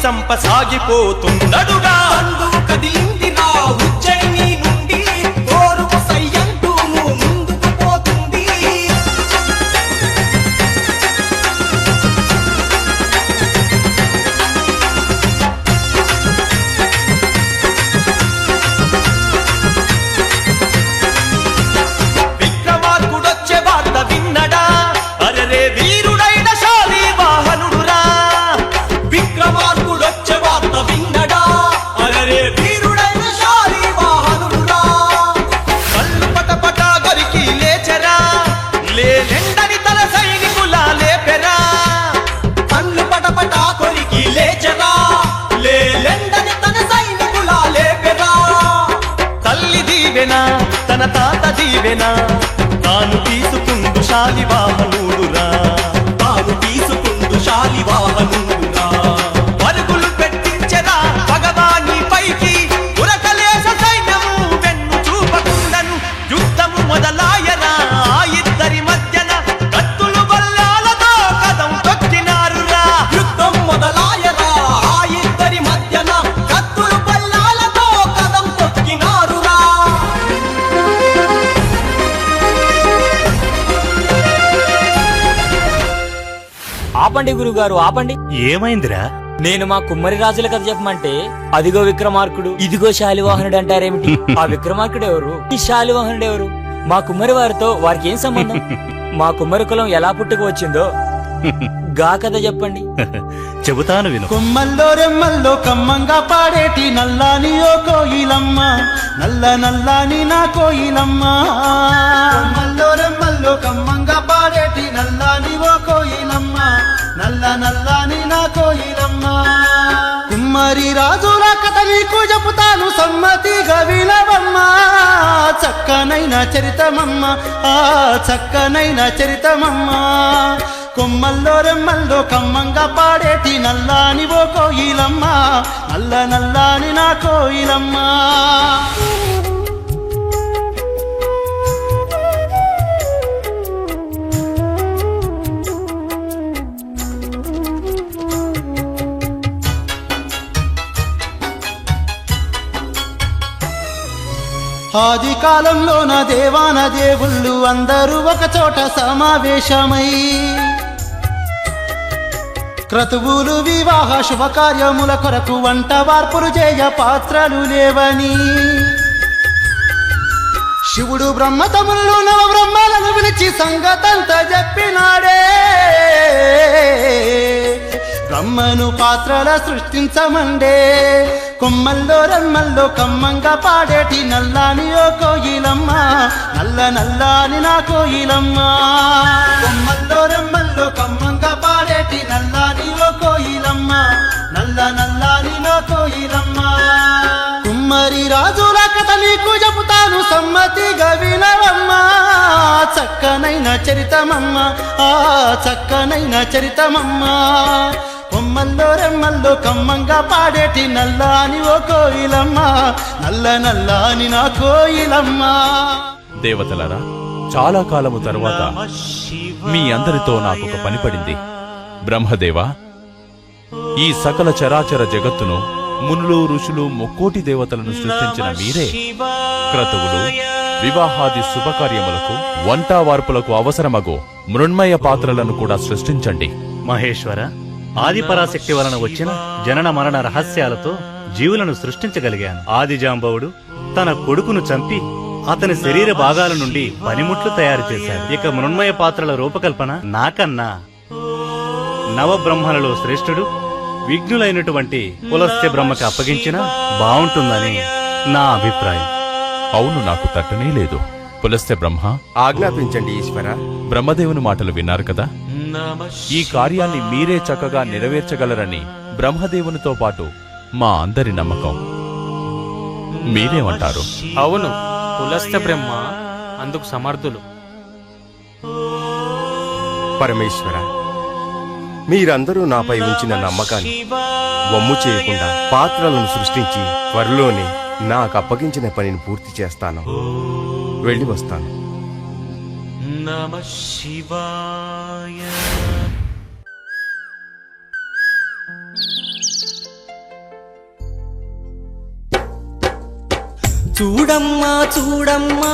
చంప సాగిపోతున్నడుగా. కదిలిందిరా ఉజ్జయిని నుండి కోరుకు సయ్యంటూ ముందుకు పోతుంది. విక్రమార్కుడొచ్చే వార్త విన్నడా, అరరే వీరుడైన శాలివాహనుడురా. విక్రమార్కుడొచ్చే వార్త విన్నడా, అరరే వీరుడైన శాలివాహనుడురా. కళ్ళు పటపట గరికి లేచెరా, లేలెండని తన సైనికుల లేపెరా. కళ్ళు పటపట కొరికి లేచరా, లేలెండని తన సైనికుల లేపెరా. తల్లి దీవెనా తన తాత దీవెనా, తాను తీసుకుందు శాలివాహనుడురా. తాను తీసుకుందు శాలివాహనుడురా. పరుగులు పెట్టించెరా భగవాని పైకి, ఉరకలేస సైన్యము వెన్ను చూపకుండను. యుద్ధము మొదలాయనా ఆ ఇద్దరి మధ్యన, కత్తులు బల్లాలతో కదం తొక్కినారురా. యుద్ధం మొదలాయరా ఆ ఇద్దరి మధ్యన, కత్తులు బల్లాలతో కదం తొక్కినారురా. ఆపండి గురుగారు, ఆపండి. ఏమైందిరా? నేను మా కుమ్మరి రాజుల కథ చెప్పమంటే అదిగో విక్రమార్కుడు, ఇదిగో శాలివాహనుడు అంటారేమిటి? ఆ విక్రమార్కుడు ఎవరు, ఈ శాలివాహనుడు ఎవరు? మా కుమ్మరి వారితో వారికి ఏం సంబంధం? మా కుమ్మరి కులం ఎలా పుట్టుకు వచ్చిందో గా కథ చెప్పండి. చెబుతాను విను. కొమ్మల్లో రెమ్మల్లో కమ్మంగా పాడేటి నల్లాని ఓ కోయిలమ్మ, నల్ల నల్లాని నా కోయిలమ్మ. కొమ్మల్లో రెమ్మల్లో కమ్మంగా పాడేటి నల్లాని ఓ కోయిలమ్మ, నల్ల నల్లాని నా కోయిలమ్మ. కుమ్మరి రాజుల కథ నీకు చెబుతాను సమ్మతిగా వినవమ్మ. చక్కనైన చరితమమ్మ, ఆ చక్కనైన చరితమమ్మ. కొమ్మల్లో రెమ్మల్లో కమ్మంగా పాడేటి నల్లాని ఓ కోయిలమ్మ, నల్ల నల్లాని నా కోయిలమ్మ. ఆది కాలంలోన దేవాన దేవుళ్ళు అందరూ ఒక చోట సమావేశమై, క్రతువులు వివాహ శుభకార్యముల కొరకు వంట వార్పులు చేయ పాత్రలు లేవని, శివుడు బ్రహ్మతములు నవ బ్రహ్మలను పిలిచి సంగతంతా చెప్పినాడే. బ్రహ్మను పాత్రల సృష్టించమండే. కొమ్మల్లో రెమ్మల్లో కమ్మంగా పాడేటి నల్లాని ఓ కోయిలమ్మ, నల్ల నల్లాని నా కోయిలమ్మ. కొమ్మల్లో రెమ్మల్లో కమ్మంగా పాడేటి నల్లాని ఓ కోయిలమ్మ, నల్ల నల్లాని నా కోయిలమ్మ. కుమ్మరి రాజుల కథ నీకు చెబుతాను సమ్మతిగా వినవమ్మ. చక్కనైన చరితమమ్మ, ఆ చక్కనైన చరితమమ్మ. కొమ్మల్లో రెమ్మల్లో కమ్మంగా పాడేటి నల్లాని ఓ కోయిలమ్మ, నల్ల నల్లాని నా కోయిలమ్మ. దేవతలారా, చాలా కాలము తరువాత మీ అందరితో నాకొక పని పడింది. బ్రహ్మదేవా, ఈ సకల చరాచర జగత్తును మునులు ఋషులు ముక్కోటి దేవతలను సృష్టించిన మీరే క్రతువులు వివాహాది శుభకార్యములకు వంటా వార్పులకు అవసరమగు మృణ్మయ పాత్రలను కూడా సృష్టించండి. మహేశ్వర, ఆదిపరాశక్తి వలన వచ్చిన జనన మరణ రహస్యాలతో జీవులను సృష్టించగలిగాను. ఆదిజాంబవుడు తన కొడుకును చంపి అతని శరీర భాగాల నుండి పనిముట్లు తయారు చేశాడు. ఇక మృణ్మయ పాత్రల రూపకల్పన నాకన్నా నవబ్రహ్మలలో శ్రేష్ఠుడు విఘ్నులైనటువంటి పులస్త్య బ్రహ్మకి అప్పగించినా బావుంటుందని నా అభిప్రాయం. అవును, నాకు తట్టనే లేదు. పులస్త్య బ్రహ్మ, ఆజ్ఞాపించండి ఈశ్వర. బ్రహ్మదేవుని మాటలు విన్నారు కదా. ఈ కార్యాన్ని మీరే చక్కగా నెరవేర్చగలరని బ్రహ్మదేవునితో పాటు మా అందరి నమ్మకం. మీరేమంటారు? అవును, పులస్త్య బ్రహ్మ అందుకు సమర్థులు. పరమేశ్వర, మీరందరూ నాపై ఉంచిన నమ్మకాన్ని వమ్ము చేయకుండా పాత్రలను సృష్టించి త్వరలోనే నాకు అప్పగించిన పనిని పూర్తి చేస్తాను. వెళ్ళి వస్తాను. నమః శివాయ. చూడమ్మా చూడమ్మా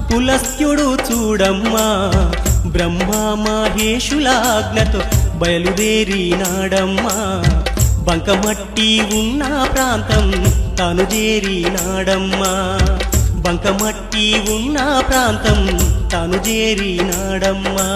పులస్త్యుడు చూడమ్మా బ్రహ్మ మహేశులాజ్ఞతో బయలుదేరినాడమ్మా బంకమట్టి ఉన్న ప్రాంతం తాను చేరినాడమ్మా బంకమట్టి ఉన్న ప్రాంతం తాను చేరినాడమ్మా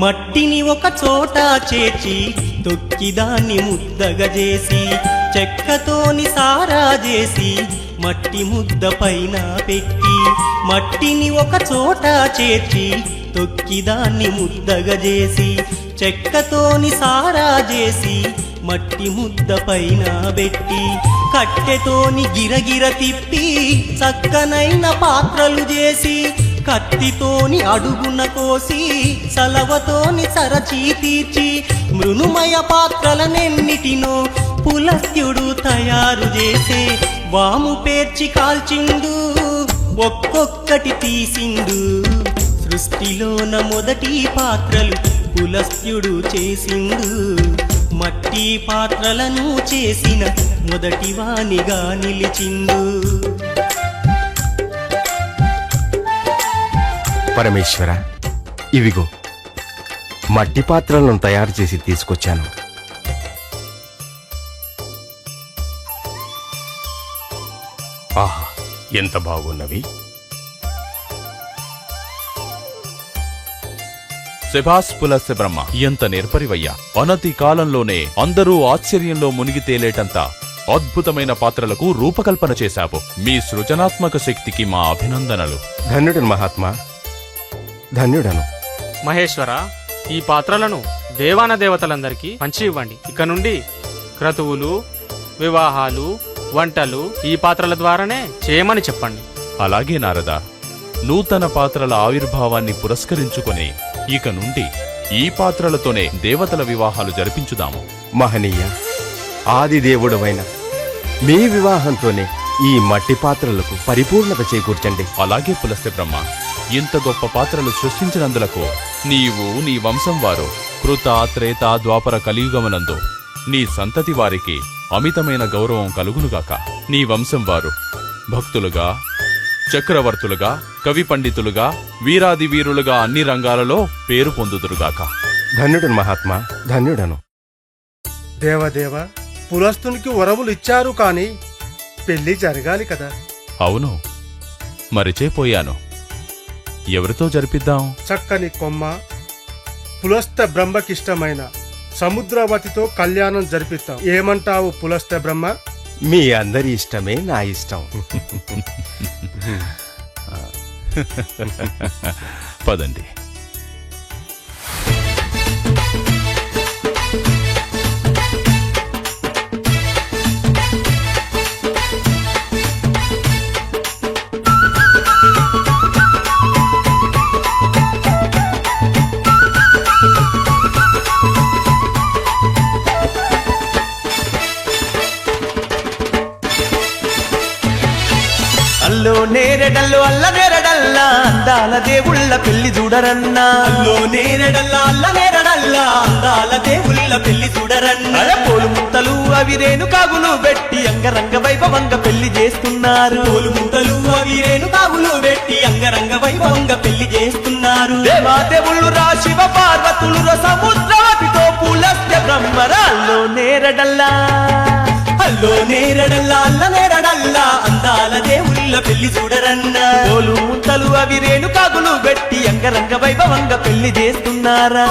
మట్టిని ఒక చోట చేర్చి తొక్కిదాన్ని ముద్దగా చేసి చెక్కతోని సారా చేసి మట్టి ముద్ద పైన పెట్టి మట్టిని ఒక చోట చేర్చి తొక్కిదాన్ని ముద్దగా చేసి చెక్కతోని సారా చేసి మట్టి ముద్ద పైన పెట్టి కట్టెతోని గిరగిర తిప్పి చక్కనైన పాత్రలు చేసి కత్తితోని అడుగున కోసి సలవతోని సరచి తీర్చి మృణుమయ పాత్రలనెన్నిటినో పులస్త్యుడు తయారు చేసే వాము పేర్చి కాల్చిండు ఒక్కొక్కటి తీసిండు సృష్టిలోన మొదటి పాత్రలు పులస్త్యుడు చేసిండు మట్టి పాత్రలను చేసిన మొదటి వానిగా నిలిచిండు పరమేశ్వర, ఇవిగో మట్టి పాత్రలను తయారు చేసి తీసుకొచ్చాను. ఆహా, ఎంత బాగున్నవి! శభాస్ పులస్య బ్రహ్మ, ఎంత నేర్పరివయ్యా! అనతి కాలంలోనే అందరూ ఆశ్చర్యంలో మునిగి తేలేటంత అద్భుతమైన పాత్రలకు రూపకల్పన చేశావు. మీ సృజనాత్మక శక్తికి మా అభినందనలు. ధన్యుడను మహాత్మా, ధన్యుడను. మహేశ్వర, ఈ పాత్రలను దేవాన దేవతలందరికీ పంచి ఇవ్వండి. ఇక నుండి క్రతువులు, వివాహాలు, వంటలు ఈ పాత్రల ద్వారానే చేయమని చెప్పండి. అలాగే నారద, నూతన పాత్రల ఆవిర్భావాన్ని పురస్కరించుకొని ఇక నుండి ఈ పాత్రలతోనే దేవతల వివాహాలు జరిపించుదాము. మహనీయ ఆదిదేవుడవైన మీ వివాహంతోనే ఈ మట్టి పాత్రలకు పరిపూర్ణత చేకూర్చండి. అలాగే పులస్త్య బ్రహ్మ, ఇంత గొప్ప పాత్రలు సృష్టించినందులకు నీవు, నీ వంశం వారు కృత, త్రేత, ద్వాపర, కలియుగమునందు నీ సంతతి వారికి అమితమైన గౌరవం కలుగునుగాక. నీ వంశం వారు భక్తులుగా, చక్రవర్తులుగా, కవి పండితులుగా, వీరాది వీరులుగా అన్ని రంగాలలో పేరు పొందుదురుగాక. ధన్యుడను మహాత్మా, ధన్యుడను. దేవదేవ, పులస్తునికి వరములు ఇచ్చారు కాని పెళ్లి జరగాలి కదా. అవును, మరిచేపోయాను. ఎవరితో జరిపిద్దాం? చక్కని కొమ్మ పులస్త బ్రహ్మకిష్టమైన సముద్రవతితో కళ్యాణం జరిపిస్తాం. ఏమంటావు పులస్త బ్రహ్మ? మీ అందరి ఇష్టమే నా ఇష్టం. పదండి. అల్లో నేరెడల్లో అల్ల నేరడల్లా అందాల దేవుళ్ళ పెళ్లి చూడరన్నా. అల్లో నేరడల్లా అల్ల నేరడల్లా అందాల దేవుళ్ళ పెళ్లి చూడరన్నా. పోలు ముత్తలు అవి రేణు కాగులు పెట్టి అంగరంగ వైభవంగా పెళ్లి చేస్తున్నారు. పోలు ముద్దలు అవి రేణు కాగులు పెట్టి అంగరంగ వైభవంగా పెళ్లి చేస్తున్నారు. దేవా దేవుళ్ళు రా శివ పార్వతులు రా సముద్రవతితో పులస్త్య బ్రహ్మరాల్లో నేరడల్లా. అల్లో నేరడల్లా అల్ల నేరడల్లా అందాల దేవుళ్ళ పెళ్లి చూడరన్నా. పోలు ముత్తలు అవి రేణు కాగులు పెట్టి అంగరంగ వైభవంగా పెళ్లి చేస్తున్నారా.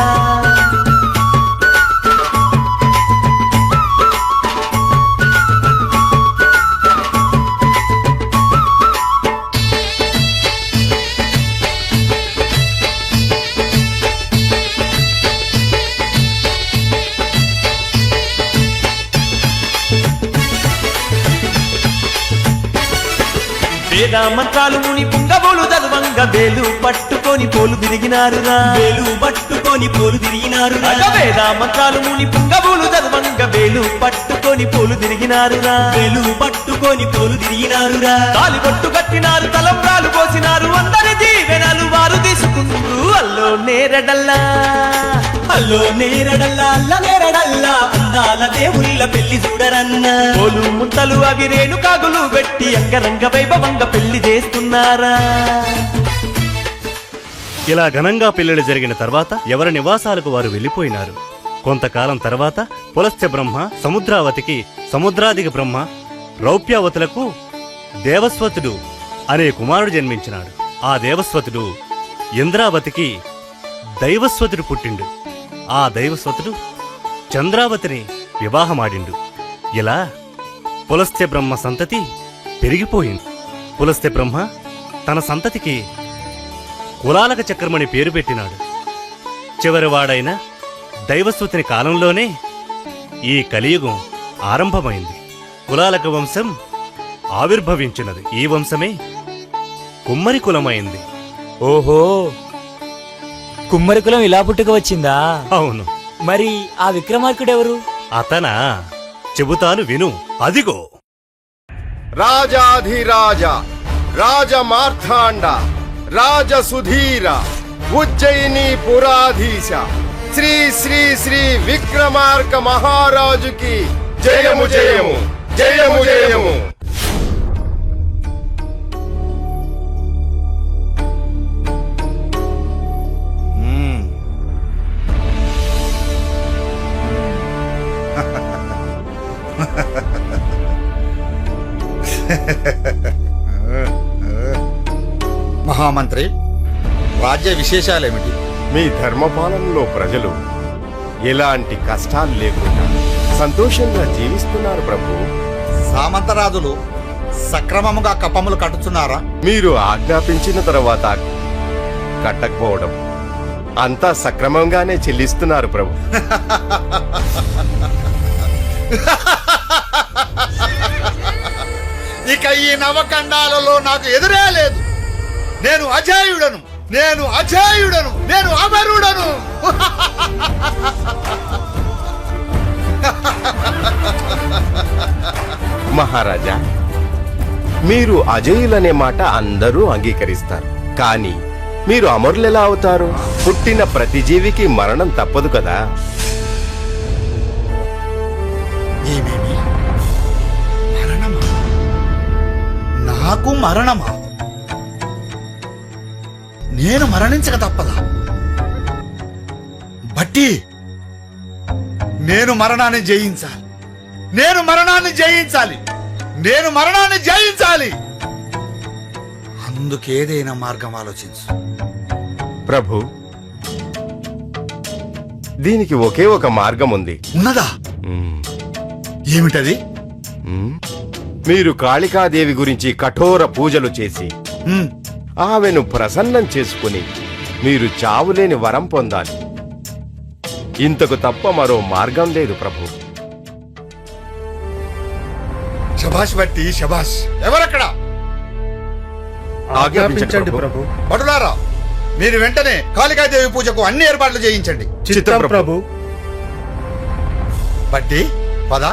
వేద మంత్రాలు ముని పుంగబోలు చదవంగ వేలు పట్టుకొని పోలు తిరిగినారురా వేలు పట్టుకొని పోలు తిరిగినారురా వేద మంత్రాలు ముని పుంగబోలు చదవంగ వేలు పట్టుకొని పోలు తిరిగినారురా వేలు పట్టుకొని పోలు తిరిగినారురా తాలి బొట్టు కట్టినారు తలంబ్రాలు పోసినారు అందరి దీవెనలు వారు తీసుకుంటారు అల్లో నేరడల్లా అల్లో నేరడల్లా అల్ల నేరడల్లా అందాల దేవుళ్ళ పెళ్లి చూడరన్నా పోలు ముంతలు అవి రేణు కాగులు పెట్టి అంగరంగ వైభవంగా పెళ్లి చేస్తున్నారా ఇలా ఘనంగా పెళ్లిళ్ళు జరిగిన తర్వాత ఎవరి నివాసాలకు వారు వెళ్లిపోయినారు. కొంతకాలం తర్వాత పులస్త్య బ్రహ్మ సముద్రావతికి, సముద్రాదికి బ్రహ్మ రౌప్యావతులకు దేవస్వతుడు అనే కుమారుడు జన్మించినాడు. ఆ దేవస్వతుడు ఇంద్రావతికి దైవస్వతుడు పుట్టిండు. ఆ దైవస్వతుడు చంద్రావతిని వివాహమాడిండు. ఇలా పులస్త్య బ్రహ్మ సంతతి పెరిగిపోయింది. పులస్త్య బ్రహ్మ తన సంతతికి కులాలక చక్రమని పేరు పెట్టినాడు. చివరివాడైన దైవస్వతిని కాలంలోనే ఈ కలియుగం ఆరంభమైంది. కులాలక వంశం ఆవిర్భవించినది. ఈ వంశమే కుమ్మరి కులమైంది. ఓహో, కుమ్మరి కులం ఇలా పుట్టుక వచ్చిందా? అవును. మరి ఆ విక్రమార్కుడెవరు? అతనా? చెబుతాను విను. అదిగో రాజాధిరాజ రాజమార్థాండ రాజసుధీర ఉజ్జయిని పురాధీశ శ్రీ శ్రీ శ్రీ విక్రమార్క మహారాజుకి జయము జయము జయము జయము. మహామంత్రి, రాజ్య విశేషాలేమిటి? మీ ధర్మపాలనలో ప్రజలు ఎలాంటి కష్టాలు లేకుండా సంతోషంగా జీవిస్తున్నారు ప్రభు. సామంతరాజులు సక్రమముగా కప్పములు కట్టుచున్నారా? మీరు ఆజ్ఞాపించిన తర్వాత కట్టకపోవడం అంతా సక్రమంగానే చెల్లిస్తున్నారు ప్రభు. ఇక ఈ నవకండాలలో నాకు ఎదురే లేదు. నేను అజేయుడను, నేను అజేయుడను, నేను అమరుడను. మహారాజా, మీరు అజేయులనే మాట అందరూ అంగీకరిస్తారు. కానీ మీరు అమరులెలా అవుతారు? పుట్టిన ప్రతి జీవికి మరణం తప్పదు కదా. ఏమేమి? మరణమా? నాకు మరణమా? నేను మరణించక తప్పదా? బట్టి నేను మరణాన్ని జయించాలి, నేను మరణాన్ని జయించాలి, నేను మరణాన్ని జయించాలి. అందుకేదైనా మార్గం ఆలోచించు ప్రభు. దీనికి ఒకే ఒక మార్గం ఉంది. ఉన్నదా? ఏమిటది? మీరు కాళికాదేవి గురించి కఠోర పూజలు చేసి ఆమెను ప్రసన్నం చేసుకుని మీరు చావులేని వరం పొందాలి. ఇంతకు తప్ప మరో మార్గం లేదు ప్రభు. శభాష్ బట్టి శభాష్. ఎవరక్కడ? ఆజ్ఞాపించండి ప్రభు. భటులారా, మీరు వెంటనే కాళికాదేవి పూజకు అన్ని ఏర్పాట్లు చేయించండి. చిత్తం ప్రభు. బట్టి పద.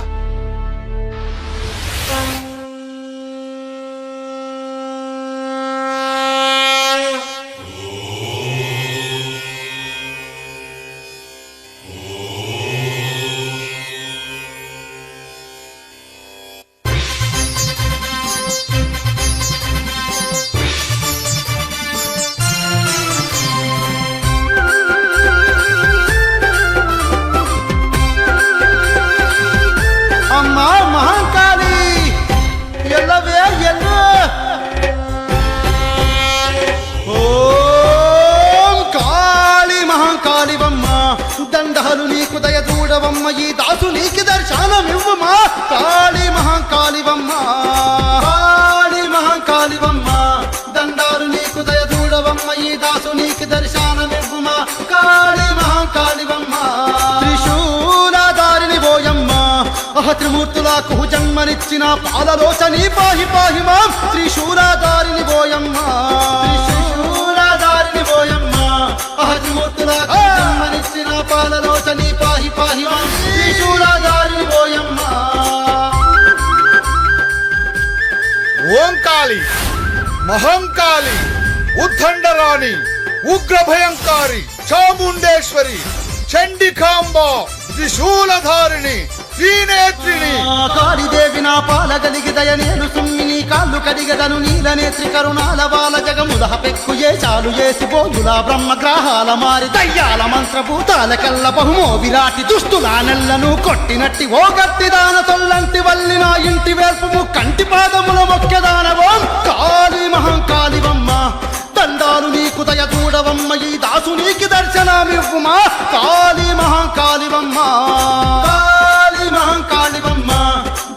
అమ్మా మహాకాళి ఎల్లవే ఎల్ల ఓం కాళి మహాకాళివమ్మ దండాలు నీకు దయ చూడవమ్మ ఈ దాసు నీకు దర్శనమివ్వమా కాళి మహాకాళివమ్మ కాళి మహాకాళివమ్మ దండాలు నీకు దయ చూడవమ్మ ఈ దాసు నీకు దర్శనమివ్వమా కాళి మహాకాళివమ్మ త్రిశూలధారిని పోయమ్మ త్రిమూర్తుల నాకు జన్మనిచ్చిన పాలలోచని పాహి పాహి మాం త్రిశూలధారిని బోయమ్మ త్రిశూలధారిని బోయమ్మ ఆదిమూర్తులకు జన్మనిచ్చిన పాలలోచని పాహి పాహి మాం త్రిశూలధారిని బోయమ్మ. ఓంకాళి, మహంకాళి, ఉద్దండరాణి, ఉగ్ర భయంకారి, చాముండేశ్వరి, చండికాంబ, త్రిశూలధారిణి, శ్రీనేత్రిని. కాళీదేవి నా పాలగలిగి దయ నేను సుమ్మిని కాళ్ళు కడిగదను నీల నేత్రి కరుణాల బాల జగముదహ పెక్కు ఏ చాలు చేసి బోధుల బ్రహ్మగ్రహాల మారి దయ్యాల మంత్రభూతాల కల్ల బహుమో విరాటి దుస్తుల నెల్లను కొట్టినట్టి ఓ గట్టి దాన తొల్లంటి వల్లి నా ఇంటి వేల్పు కంటి పాదముల మొక్కెదానవోం కాళీ మహంకాళివమ్మ దండాలు నీకు దయ చూడవమ్మ ఈ దాసు నీకి దర్శనమివ్వుమా కాళీ మహంకాళివమ్మ కాళీ మహంకాళివమ్మ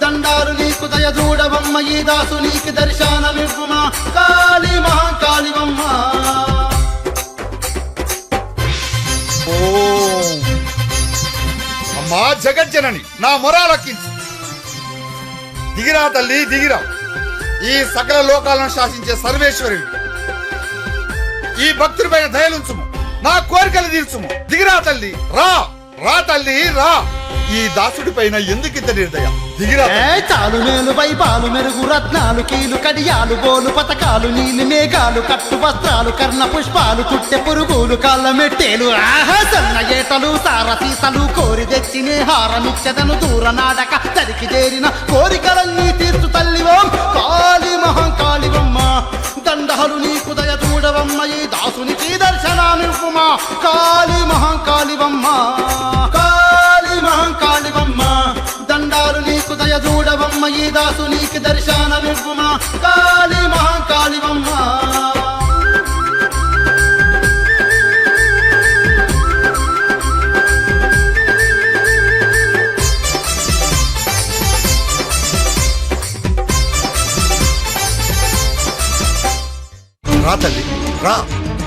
దండాలు నీకు దయ చూడవమ్మ ఈ దాసు నీకి దర్శనమివ్వుమా కాళీ మహంకాళివమ్మ. ఓం. అమ్మా జగజ్జనని నా మొరాలక్కించు. దిగిరా తల్లి దిగిరా. ఈ సకల లోకాలను శాసించే సర్వేశ్వరుడు ఈ భక్తుడిపైన దయలుంచుము, నా కోరికలు తీర్చుము. దిగిరా తల్లి, రా రా తల్లి రా. ఈ దాసుడి పైన ఎందుకింత నిర్దయ? దిగిరా. చాలు మేలు వైపాలు మెరుగు రత్నాలు కీలు కడియాలు బోలు పతకాలు నీలి మేఘాలు కట్టు వస్త్రాలు కర్ణ పుష్పాలు చుట్టె పురుగులు కాళ్ళ మెట్టేలు ఆహా సన్న ఏటలు సారసీసలు కోరి తెచ్చినే హారమిచ్చదను దూర నాడక తరికి చేరిన కోరికలన్నీ తీర్చు తల్లివోం కాళీ మహంకాళివమ్మ దండాలు నీకు దయ చూడవమ్మ ఈ దాసునికి దర్శనామివ్వుమా కాళీ మహంకాళివమ్మ కాళీ మహంకాళివమ్మ దండాలు నీకు దయ చూడవమ్మ ఈ దాసు నీకు దర్శనమివ్వుమా కాళీ మహంకాళివమ్మ. రా తల్లి రా,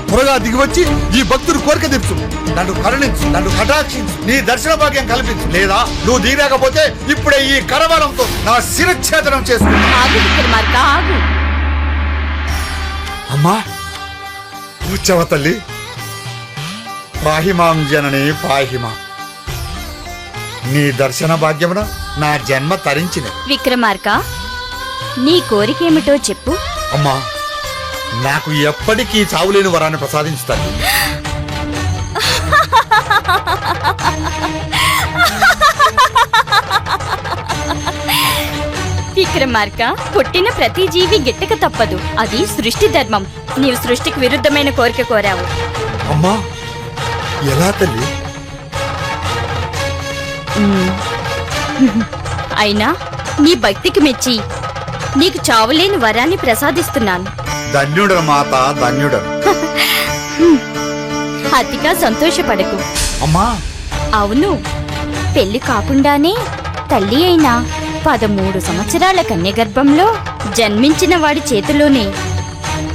త్వరగా దిగివచ్చి ఈ భక్తుడు కోరిక తీర్చు. నన్ను కరుణించు, నన్ను కటాక్షించు, నీ దర్శన భాగ్యం కల్పించు. లేదా నువ్వు దిగకపోతే ఇప్పుడే ఈ కరవాలంతో నా శిరఛేదనం చేసుకుంటా. అమ్మా కూర్చోవ తల్లి. పాహిమాం జనని పాహిమాం. నీ దర్శన భాగ్యమున నా జన్మ తరించిన. విక్రమార్క, నీ కోరికేమిటో చెప్పు. అమ్మా నాకు ఎప్పటికీ చావులేని వరాన్ని ప్రసాదించుతాను. విక్రమార్క, పుట్టిన ప్రతి జీవి గిట్టక తప్పదు. అది సృష్టి ధర్మం. నీవు సృష్టికి విరుద్ధమైన కోరిక కోరావు. అమ్మా ఎలా తల్లి? అయినా నీ భక్తికి మెచ్చి నీకు చావులేని వరాన్ని ప్రసాదిస్తున్నాను. ధన్యుడను మాత, ధన్యుడను. అతిగా సంతోషపడకు. అమ్మా అవును, పెళ్లి కాకుండానే తల్లి అయినా 13 సంవత్సరాల కన్య గర్భంలో జన్మించిన వాడి చేతిలోనే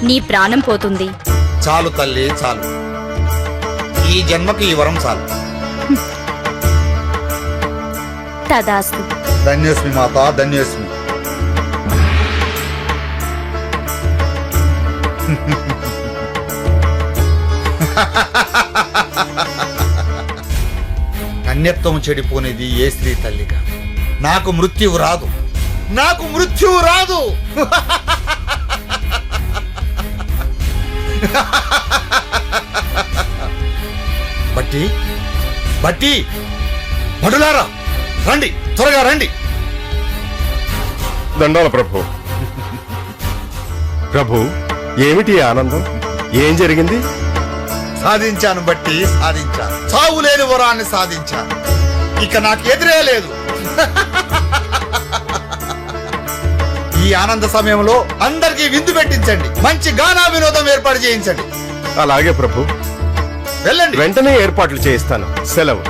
నీ ప్రాణం పోతుంది. చాలు తల్లి చాలు. ఈ జన్మకి ఈ వరం చాలు. తదాస్తు. ధన్యోస్మి మాత, ధన్యోస్మి. కన్యత్వం చెడిపోనేది ఏ స్త్రీ తల్లిగా. నాకు మృత్యువు రాదు, నాకు మృత్యువు రాదు. బట్టి బట్టి భటులారా రండి, త్వరగా రండి. దండాల ప్రభు. ప్రభు ఏమిటి ఆనందం? ఏం జరిగింది? సాధించాను బట్టి, సాధించాను. చావు లేని వరాన్ని సాధించాను. ఇక నాకు ఎదురే లేదు. ఈ ఆనంద సమయంలో అందరికీ విందు పెట్టించండి. మంచి గానా వినోదం ఏర్పాటు చేయించండి. అలాగే ప్రభు, వెళ్ళండి. వెంటనే ఏర్పాట్లు చేయిస్తాను. సెలవు.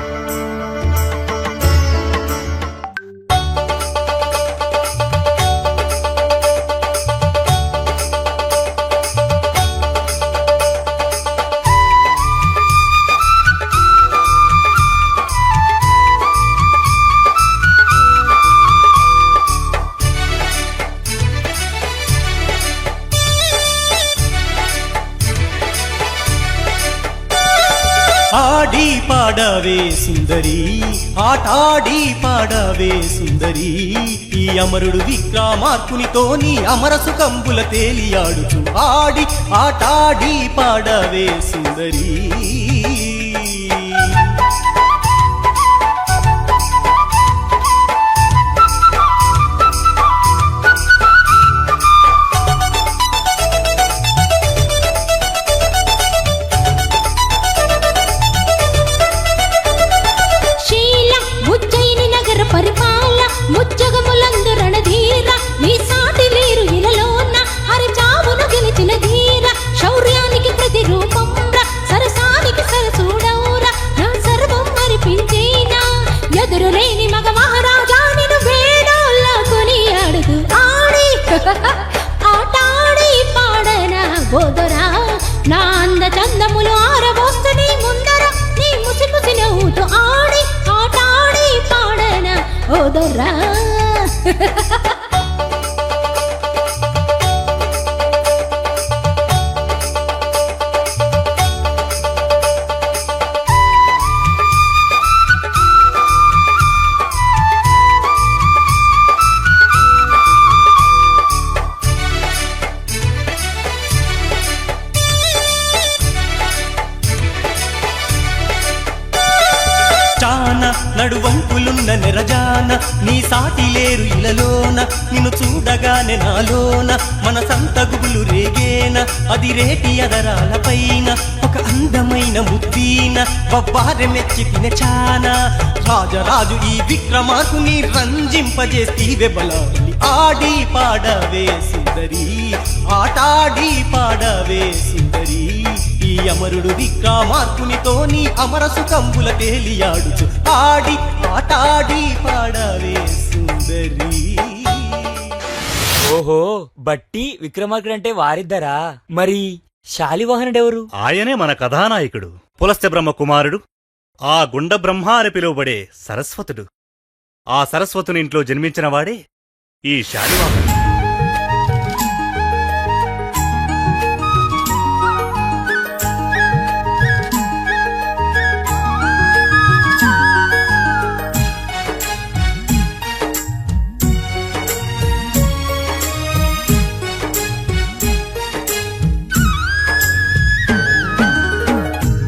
పాడవే సుందరి ఆటాడి పాడవే సుందరి ఈ అమరుడు విక్రమార్కునితో నీ అమర సుఖంబుల తేలియాడుచు ఆడి ఆటాడి పాడవే సుందరి పరిపాల ముజ్జగములందు రణధీర నీ సాటి లేరు ఇలలోన హరిచావును గెలిచిన ధీర శౌర్యానికి ప్రతిరూపంరా సరసానికి సరసూడౌరా నా సర్వం మరిపించేనా ఎదురు లేని మగ మహారాజా నిన్ను వేణోల్లా కొనియాడుతూ ఆడి ఆటాడి పాడనా గోదరా నా అంద చందములు ఆరబోస్తు నీ ముందర నీ ముసిముసి నవ్వుతూ ఆడి ఆటాడి పాడనా ఓదరా నడువంపులున్న నెరజాన నీ సాటి లేరు ఇలలోన నిన్ను చూడగానే నాలోన మనసంత గుబులు రేగేన అది రేటి అదరాల పైన ఒక అందమైన ముద్దీన బొవ్వారె మెచ్చి తినచానా రాజరాజు ఈ విక్రమార్కుని రంజింపజేస్తీవే బలాలి ఆడి పాడవే సుందరి ఆటాడి పాడవే సుందరి ఈ అమరుడు విక్రమార్కునితో నీ అమర సుఖంబుల తేలియాడుచు ఆడి ఆటాడి పాడవే సుందరి. ఓహో బట్టి విక్రమార్కుడు అంటే వారిద్దరా? మరి శాలివాహనుడెవరు? ఆయనే మన కథానాయకుడు పులస్త్య బ్రహ్మ కుమారుడు, ఆ గుండ బ్రహ్మ అని పిలువబడే సరస్వతుడు. ఆ సరస్వతునింట్లో జన్మించినవాడే ఈ శాలివాహనుడు.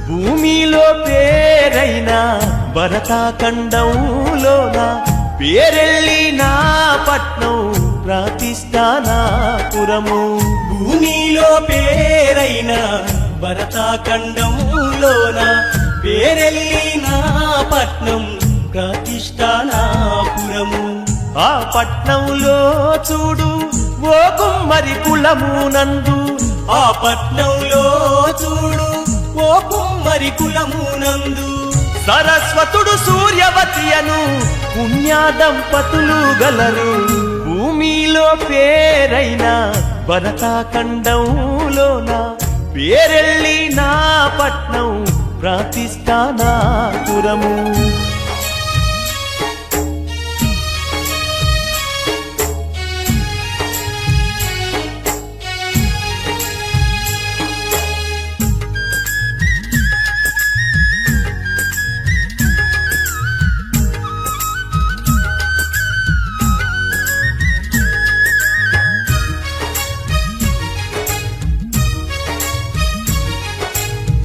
భూమిలో పేరైన భరతఖండంలోన పేరెళ్ళిన పట్నం ప్రతిష్టానాపురము. భూమిలో పేరైన భరతఖండంలోన పేరెళ్ళిన పట్నం ప్రతిష్టానాపురము. ఆ పట్నంలో చూడు ఓ కుమ్మరి కులము నందు, ఆ పట్నంలో చూడు ఓ కుమ్మరి కులము నందు సరస్వతుడు సూర్యవతి అను పుణ్య దంపతులు గలరు. భూమిలో పేరైన భరతఖండంలోన పేరెళ్ళిన పట్నం ప్రతిష్టానాపురము.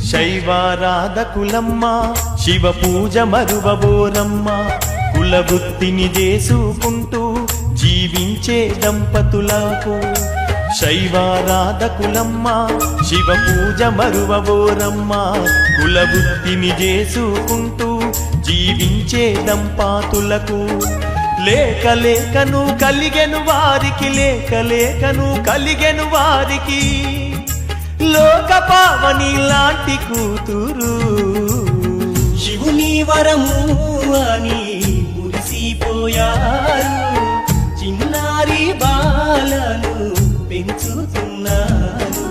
శైవారాధకులమ్మ శివ పూజ మరువబోరమ్మ, కులవృత్తిని చేసుకుంటూ జీవించే దంపతులకు. శైవారాధకులమ్మ శివ పూజ మరువబోరమ్మ, కులవృత్తిని చేసుకుంటూ జీవించే దంపతులకు. లేక లేకను కలిగెను వారికి, లేక లేకను కలిగెను వారికి లోక పావని లాంటి కూతురు. శివుని వరము అని మురిసిపోయారు, చిన్నారి బాలను పెంచుతున్నారు.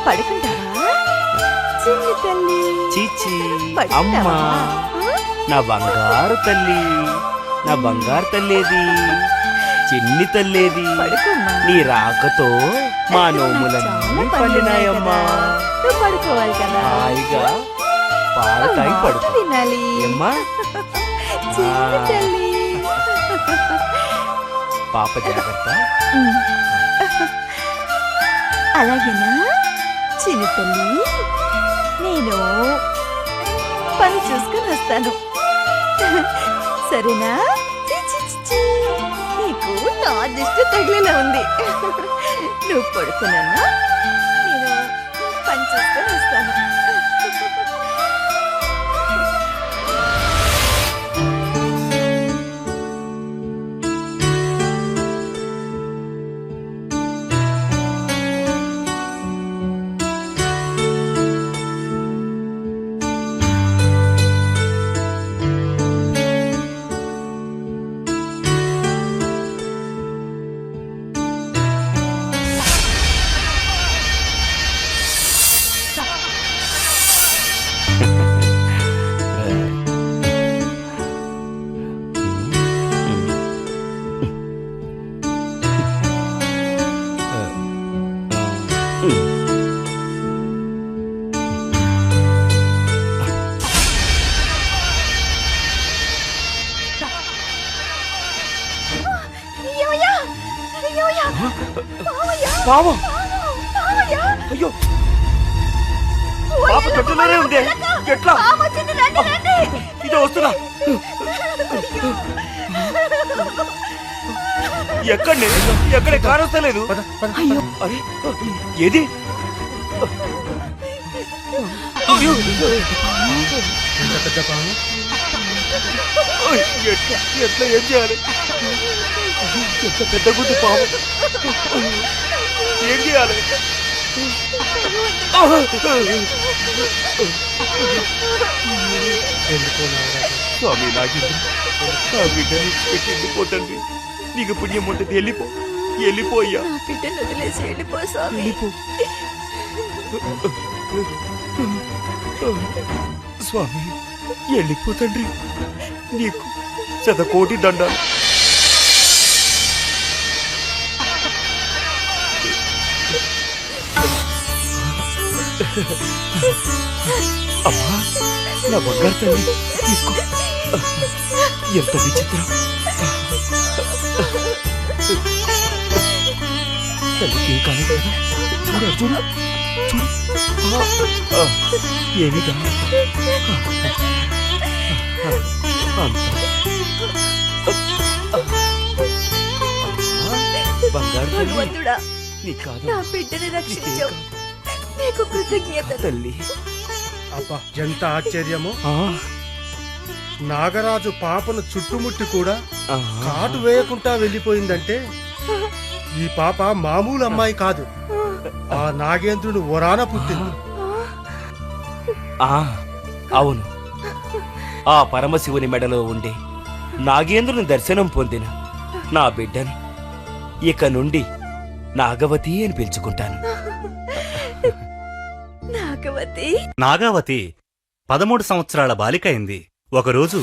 పడుకుంటావా చిన్ని తల్లి? చీచి పడుకుంటావా? అమ్మా నా బంగారు తల్లి, నా బంగారు తల్లేది, చిన్ని తల్లేది, నీ రాకతో మా నోములన్నీ పండినాయమ్మా. పడుకోవాలి కదా, హాయిగా పాలతాయి పడుకో తినాలి. ఏమ్మా పాప జాగ్రత్త. అలాగేనా చిన్ని తల్లి, నేను పని చూసుకొని వస్తాను, సరేనా? చి, చి, చి, చి. నీకు నా దిష్టి తగిలేలా ఉంది. నువ్వు పడుకున్నా, నేను పని చూసుకొని వస్తాను. పాము! అయ్యో, పాప తొట్టులోనే ఉంది. ఎట్లా? ఇదో వస్తున్నా. ఎక్కడే ఎక్కడే కానొస్తలేదు. అరే ఏది? అయ్యో, పెద్ద పాము. ఎట్లా ఎట్లా ఏం చేయాలి? ఎంత పెద్ద గుడ్డు పాము, ఏం చేయాలి? స్వామి, నా బిడ్డని పెట్టి వెళ్ళిపోతండి. నీకు పుణ్యం ఉంటుంది, వెళ్ళిపో, వెళ్ళిపోయ్యా. బిడ్డను వదిలేసి వెళ్ళిపో స్వామి. వెళ్ళిపో స్వామి, వెళ్ళిపోతండ్రి. నీకు 100 కోటి దండాలు. అమ్మా, నా బంగారు తల్లి, తీసుకో. ఎంత విచిత్రం. తల్లికి ఏం కాలేదు కదా? చూడు చూడు చూడు, ఏమి కాదు. బంగారు తల్లి, నీ కాదు, నా బిడ్డని రక్షించావు, నీకు కృతజ్ఞత తల్లి. అబ్బా, ఎంత ఆశ్చర్యమో! నాగరాజు పాపను చుట్టుముట్టి కూడా కాటు వేయకుండా వెళ్ళిపోయిందంటే ఈ పాప మామూలు అమ్మాయి కాదు, ఆ నాగేంద్రుని వరాన పుట్టింది. అవును, ఆ పరమశివుని మెడలో ఉండే నాగేంద్రుని దర్శనం పొందిన నా బిడ్డను ఇక నుండి నాగవతి అని పిలుచుకుంటాను. నాగావతి 13 సంవత్సరాల బాలిక అయింది. ఒకరోజు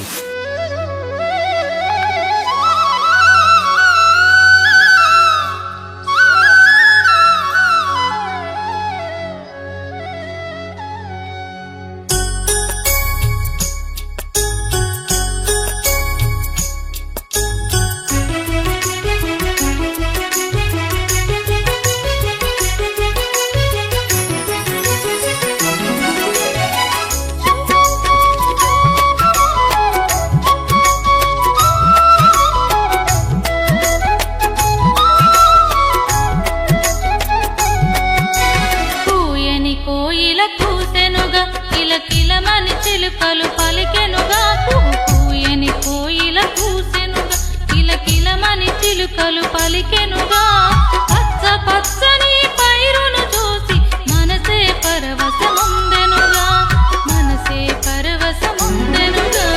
చిలుకలు పలికెనుగా, పూయని కోయిల కూసెనుగా, కిలకిలమని చిలుకలు పలికెనుగా. పచ్చ పచ్చని పైరును చూసి మనసే పరవశముందెనుగా, మనసే పరవశముందెనుగా.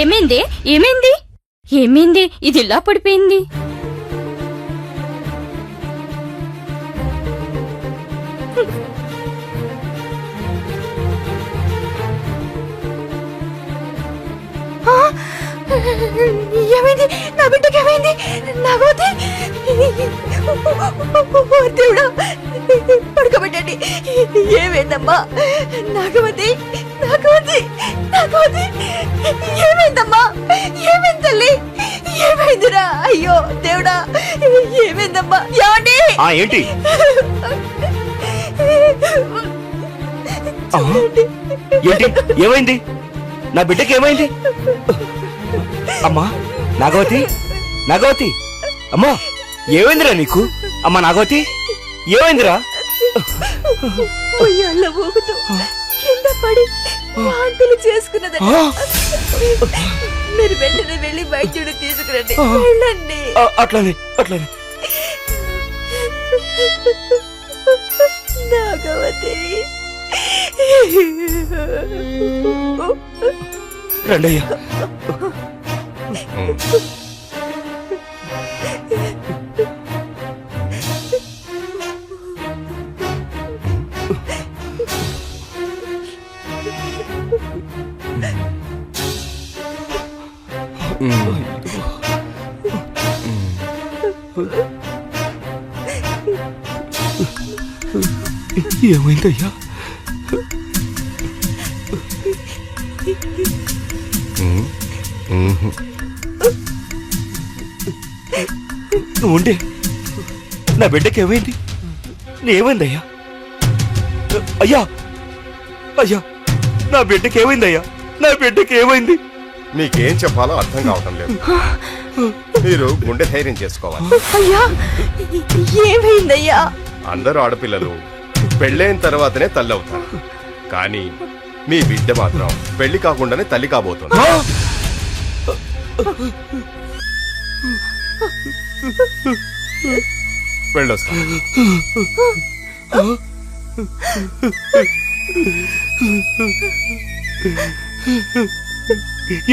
ఏమైంది ఏమైంది ఏమైంది ఇది ఇలా పడిపోయింది? ఏమైంది? నా బిడ్డకి ఏమైంది? నాగవతి దేవుడా పడుకోబెట్టండి. ఏమైందమ్మా నాగవతి? నాగవతి నాగవతి ఏమైందమ్మా? ఏమైంది తల్లి? ఏమైందిరా? అయ్యో దేవుడా ఏమైందమ్మా? ఏమండి? ఏంటి ఏంటి ఏమైంది? నా బిడ్డకి ఏమైంది? అమ్మా నాగవతి, నాగవతి అమ్మా ఏమైందిరా నీకు? అమ్మా నాగవతి ఏమైందిరా? ఉయ్యాల ఊగుతూ కింద పడి వాంతులు చేసుకున్నదండి. మీరు వెంటనే వెళ్ళి వైద్యుడు తీసుకురండి. వెళ్ళండి. అట్లానే అట్లానే. నాగవతి రండయ్యా. ఏమైందయ్యా? ఉండే నా బిడ్డకి ఏమైంది? ఏమైందయ్యా? అయ్యా అయ్యా నా బిడ్డకి ఏమైందయ్యా? నా బిడ్డకి ఏమైంది? మీకేం చెప్పాలో అర్థం కావటం లేదు. మీరు గుండె ధైర్యం చేసుకోవాలి. అయ్యా ఏమైందయ్యా? అందరూ ఆడపిల్లలు పెళ్ళైన తర్వాతనే తల్లి అవుతారు, కానీ మీ బిడ్డ మాత్రం పెళ్లి కాకుండానే తల్లి కాబోతుంది. వెళ్ళొస్తా.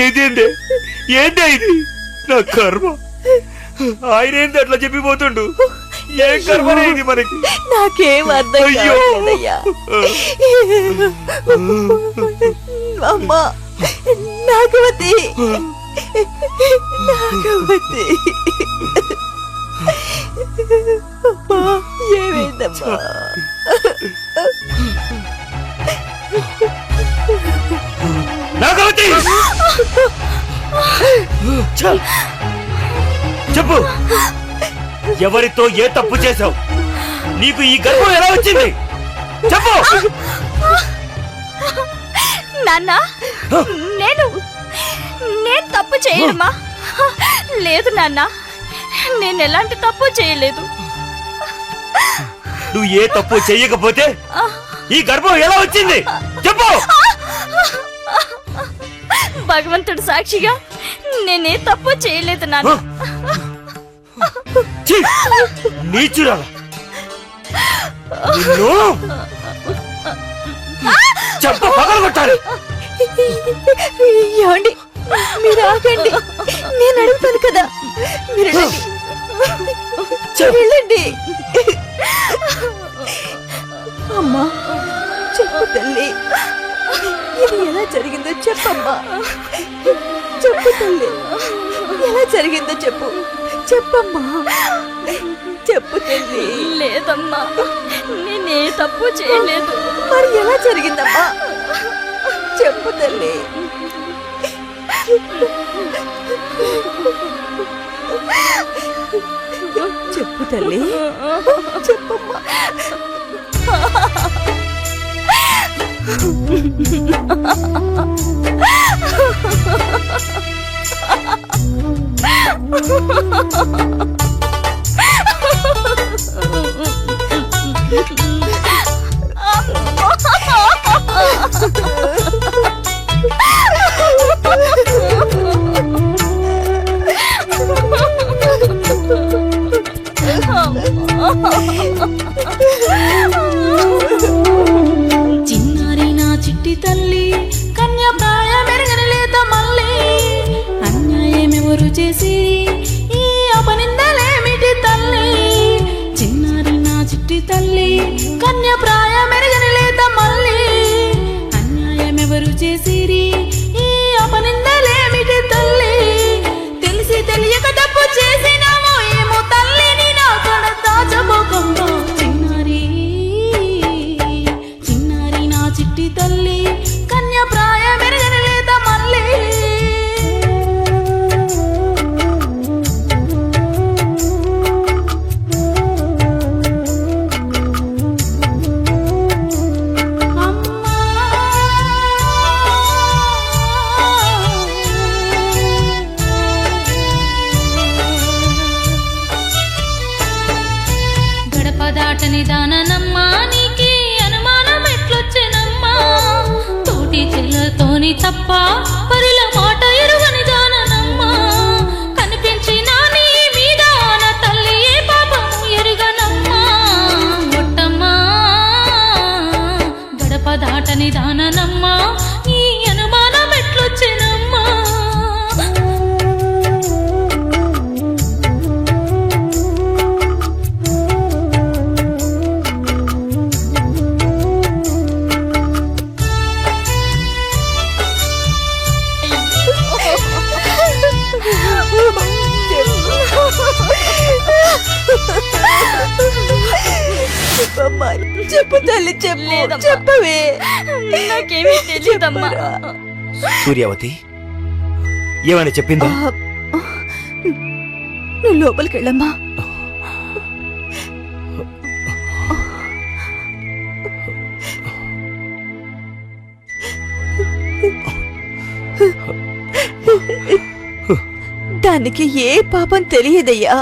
ఏంటి ఏంటి ఇది? నా కర్మ. ఆయన ఏంటి అట్లా చెప్పిపోతుండు? ఏం కర్మ ఇది మనకి? నాకేం అర్థం కావట్లేదయ్యా. అమ్మా నాగవతి నాగవతి అమ్మా ఏమైందమ్మా? నాగవతి చెప్పు, ఎవరితో ఏ తప్పు చేశావు? నీకు ఈ గర్భం ఎలా వచ్చింది? చెప్పు. నాన్న నేను తప్పు చేయడమా? లేదు నాన్న, నేను ఎలాంటి తప్పు చేయలేదు. నువ్వు ఏ తప్పు చెయ్యకపోతే ఈ గర్భం ఎలా వచ్చింది? చెప్పు. భగవంతుడు సాక్షిగా నేనే తప్పు చేయలేదు నాన్న. నీచురాలా చెప్ప పగలగొట్టాలి. ఏమండి మీరు ఆగండి, నేను అడుగుతాను కదా. మీరు వెళ్ళండి. అమ్మా చెప్పు తల్లి, ఇది ఎలా జరిగిందో చెప్పమ్మా. చెప్పు తల్లి, ఎలా జరిగిందో చెప్పు. చెప్పమ్మా చెప్పు తల్లి. లేదమ్మా, నేనే తప్పు చేయలేదు. మరి ఎలా జరిగిందమ్మా? చెప్పు తల్లి. చెప్పు తల్లి, చెప్పమ్మా. చిన్నారి నా చిట్టి తల్లి, కన్య ప్రాయ మెరగని లేత మళ్ళీ చేసి ఈ అపనిందలేమిటి తల్లి చిన్నారి నా చిట్టి తల్లి కన్య ప్రాయమెరగని లేత మళ్ళీ అన్యాయమెవరు చేసిరి ఈ అపనిందలేమిటి తల్లి తెలిసి తెలియక తప్పు చేసినామో ఏమో తల్లిని నా కడ దాచబోకమ్మా చిన్నారి చిన్నారి నా చిట్టి తల్లి కన్య ప్రాయమెరగని లేత మళ్ళీ గడప దాటని దాననమ్మా నీకి అనుమానం ఎట్లొచ్చెనమ్మా తోటి చెల్లతోని తప్ప పరుల మాట ఎరుగని దాననమ్మా కనిపించిన నీ మీద నా తల్లి ఏ పాపము ఎరుగనమ్మా ఒట్టమ్మా గడప దాటని దాననమ్మా నీ అనుమానం ఎట్లొచ్చెనమ్మా చెప్పమ్మా, చెప్పు తల్లి, చెప్పు, చెప్పవే. నాకేమీ తెలియదమ్మా. సూర్యావతి ఏమైనా చెప్పిందా? నువ్వు లోపలికి వెళ్ళమ్మా. దానికి ఏ పాపం తెలియదయ్యా.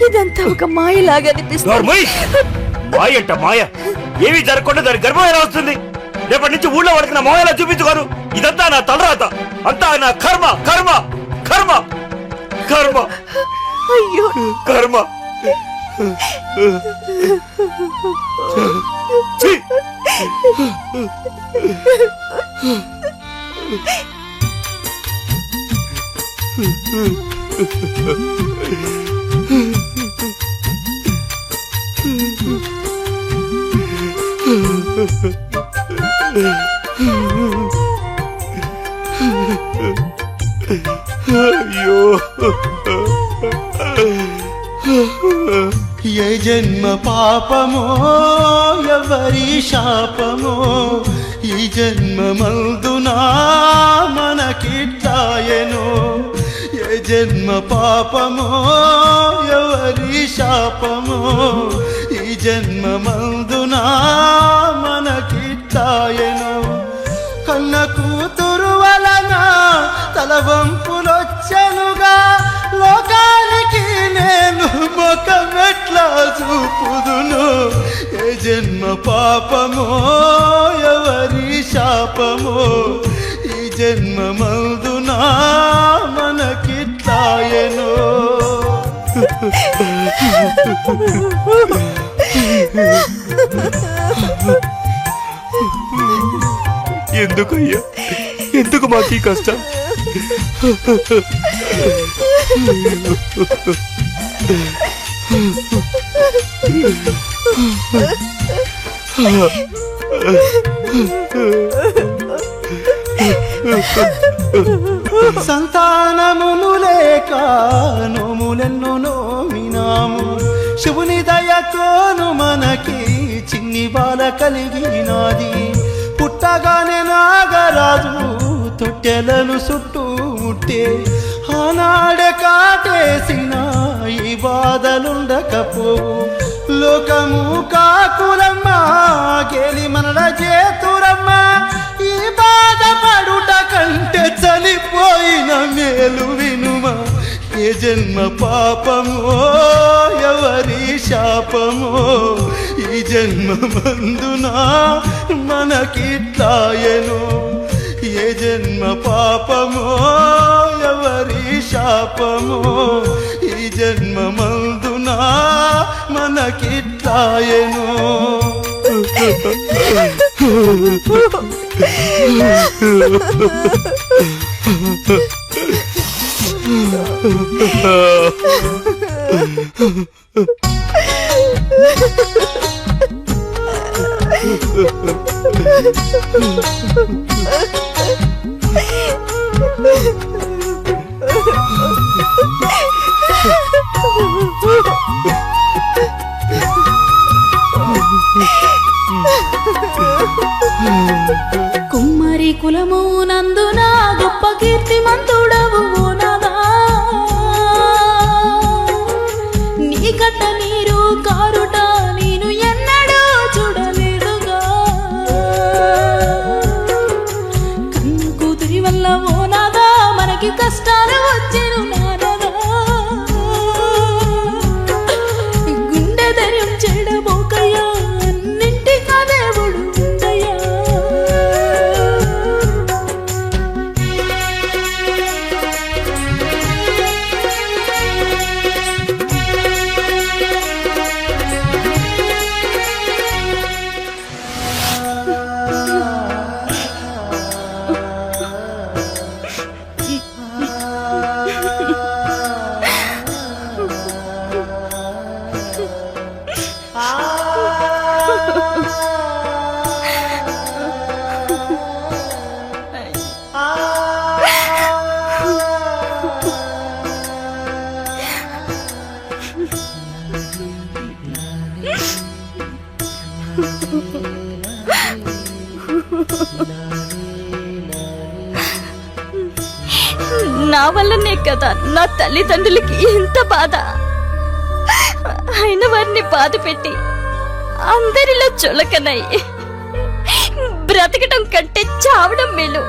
ఇదంతా ఒక మాయలాగా అనిపిస్తుంది. మాయంట మాయ. ఏమీ జరగకుండా దాని గర్భం ఎలా వస్తుంది? రేపటి నుంచి ఊళ్ళో వాడికి నా మాయలా చూపించుకోను. ఇదంతా నా తలరాత, అంతా నా కర్మ కర్మ కర్మ కర్మ. అయ్యో కర్మ. అయ్యో ఏ జన్మ పాపమో ఎవరి శాపమో ఈ జన్మ మందునా మనకిట్లాయనో. ఏ జన్మ పాపమో ఎవరి శాపమో ఈ జన్మ మందునా మనకిట్లాయనో. కన్న కూతురు వలన తలవంపులొచ్చనుగా లోకానికి నేను ముఖమెట్లా చూపుదును. ఏ జన్మ పాపమో ఎవరి శాపమో ఈ జన్మ మందునా మనకిట్లాయనో. ఎందుకయ్యా, ఎందుకు మాకు ఈ కష్టం? సంతానమును లేక నోములెన్నో నోమినాము. శివుని దయతోను మనకి చిన్ని బాల కలిగినాది. పుట్టగానే నాగరాజు తొట్టెలను చుట్టూ ముట్టే ఆనాడే కాటేసిన ఈ బాధలుండకపోవు. లోకము కాకులమ్మ గేలి మనల చేతురమ్మ. ఈ బాధపడుట కంటే చనిపోయిన మేలు వినుమా. ఏ జన్మ పాపమో ఎవరి శాపమో ఈ జన్మ మందునా మనకిట్లాయనో. ఏ జన్మ పాపమో ఎవరి శాపమో ఈ జన్మ మందునా మనకిట్లాయనో. కుమ్మరి కులము నందున గొప్ప కీర్తిమంతుడవు ఓనాదా, నీ కట్ట నీరు కారుట నేను ఎన్నడూ చూడలేదుగా. కన్ను కూతురి వల్ల ఓనాదా మనకి కష్టాలు వచ్చెను నానదా. గుండె ధైర్యం చెడబోకయ్యా, అన్నింటికా దేవుడు ఉండయ్యా. నా వల్లనే కదా నా తల్లిదండ్రులకి ఇంత బాధ. అయిన వారిని బాధ పెట్టి అందరిలో చులకనై బ్రతకటం కంటే చావడం మేలు.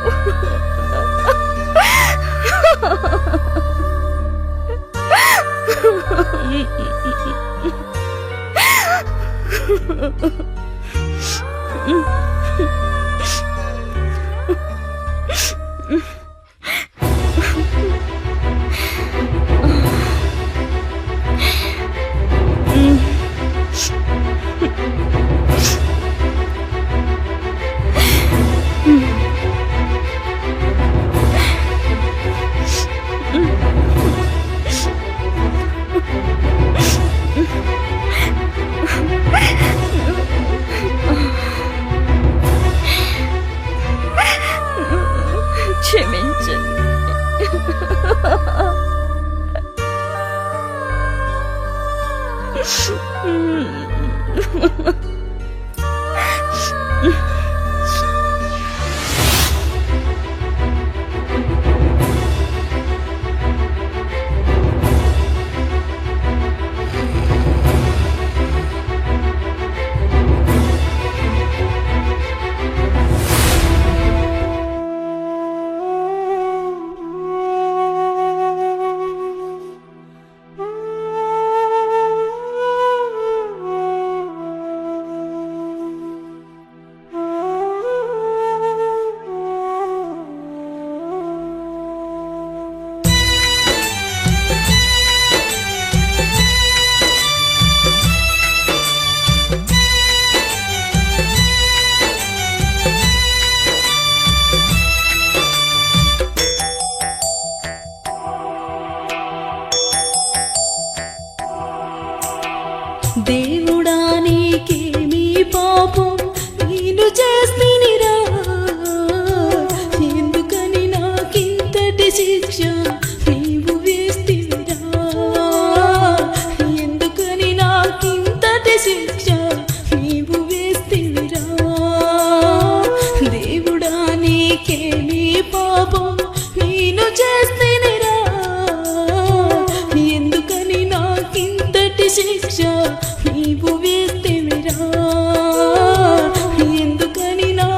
దేవుడా నీకేమీ పాపం నేను చేస్తినిరా, ఎందుకని నాకింతటి శిక్ష నీవు వేస్తివిరా, ఎందుకని నాకింతటి శిక్ష నీవు వేస్తివిరా. దేవుడా నీకేమీ పాపం నేను చేస్తినిరా, ఎందుకని నాకింతటి శిక్ష నీవు వేస్తేమిరా, ఎందుకని నా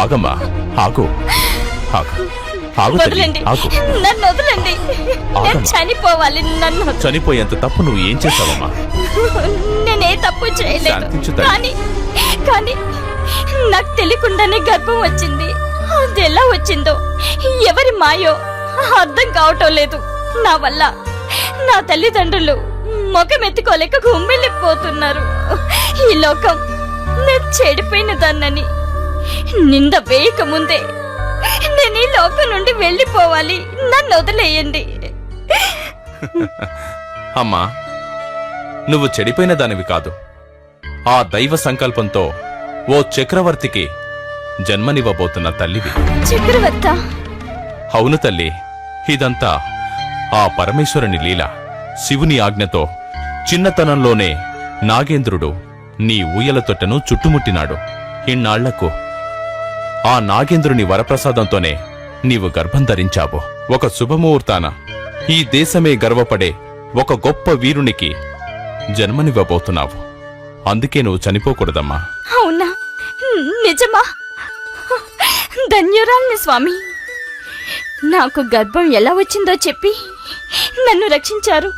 ఆగమ్మా, ఆగు ఆగు ఆగు తల్లి, వదలండి, ఆగు. నన్ను వదలండి. నేను ఆగమ్మా. చనిపోవాలి, నన్ను వదలండి. చనిపోయేంత తప్పు నువ్వు ఏం చేశావమ్మా? నేనే తప్పు చేయలేదు, శాంతించు తల్లి. కానీ నాకు తెలియకుండానే గర్భం వచ్చింది. అది ఎలా వచ్చిందో, ఎవరి మాయో అర్థం కావటం లేదు. నా వల్ల నా తల్లిదండ్రులు ముఖం ఎత్తుకోలేక గుమ్మిళ్ళిపోతున్నారు. ఈ లోకం నేను చెడిపోయిన దాన్నని నింద వేయక ముందే నేను ఈ లోకం నుండి వెళ్ళిపోవాలి. నన్ను వదిలేయండి. అమ్మా, నువ్వు చెడిపోయిన దానివి కాదు. ఆ దైవ సంకల్పంతో ఓ చక్రవర్తికి జన్మనివ్వబోతున్న తల్లివి. చక్రవర్త? అవును తల్లి, ఇదంతా ఆ పరమేశ్వరుని లీల. శివుని ఆజ్ఞతో చిన్నతనంలోనే నాగేంద్రుడు నీ ఊయల తొట్టెను చుట్టుముట్టినాడు. ఇన్నాళ్లకు ఆ నాగేంద్రుని వరప్రసాదంతోనే నీవు గర్భం ధరించావు. ఒక శుభముహూర్తాన ఈ దేశమే గర్వపడే ఒక గొప్ప వీరునికి జన్మనివ్వబోతున్నావు. అందుకే నువ్వు చనిపోకూడదమ్మా. అవునా? నిజమా? ధన్యురాల్ని స్వామి. నాకు గర్భం ఎలా వచ్చిందో చెప్పి నన్ను రక్షించారు.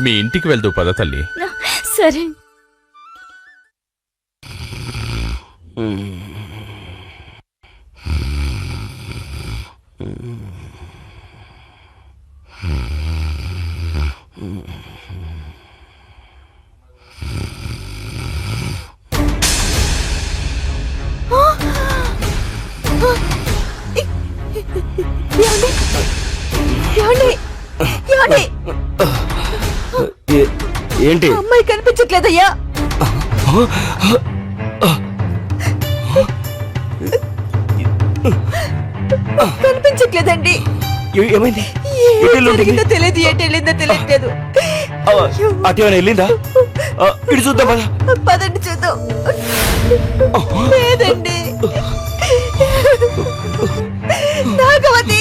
మీ ఇంటికి వెళ్దు పద తల్లి. సరే. ఏంటి? అమ్మాయి కనిపించట్లేదయ్యా. కనిపించట్లేదండి. ఏమైంది? జరిగిందో తెలియదు, ఎటు వెళ్ళిందో తెలియట్లేదు. అటేమైనా వెళ్ళిందా? ఇటు చూద్దాం పద. పదండి చూద్దాం. లేదండి. నాగవతి,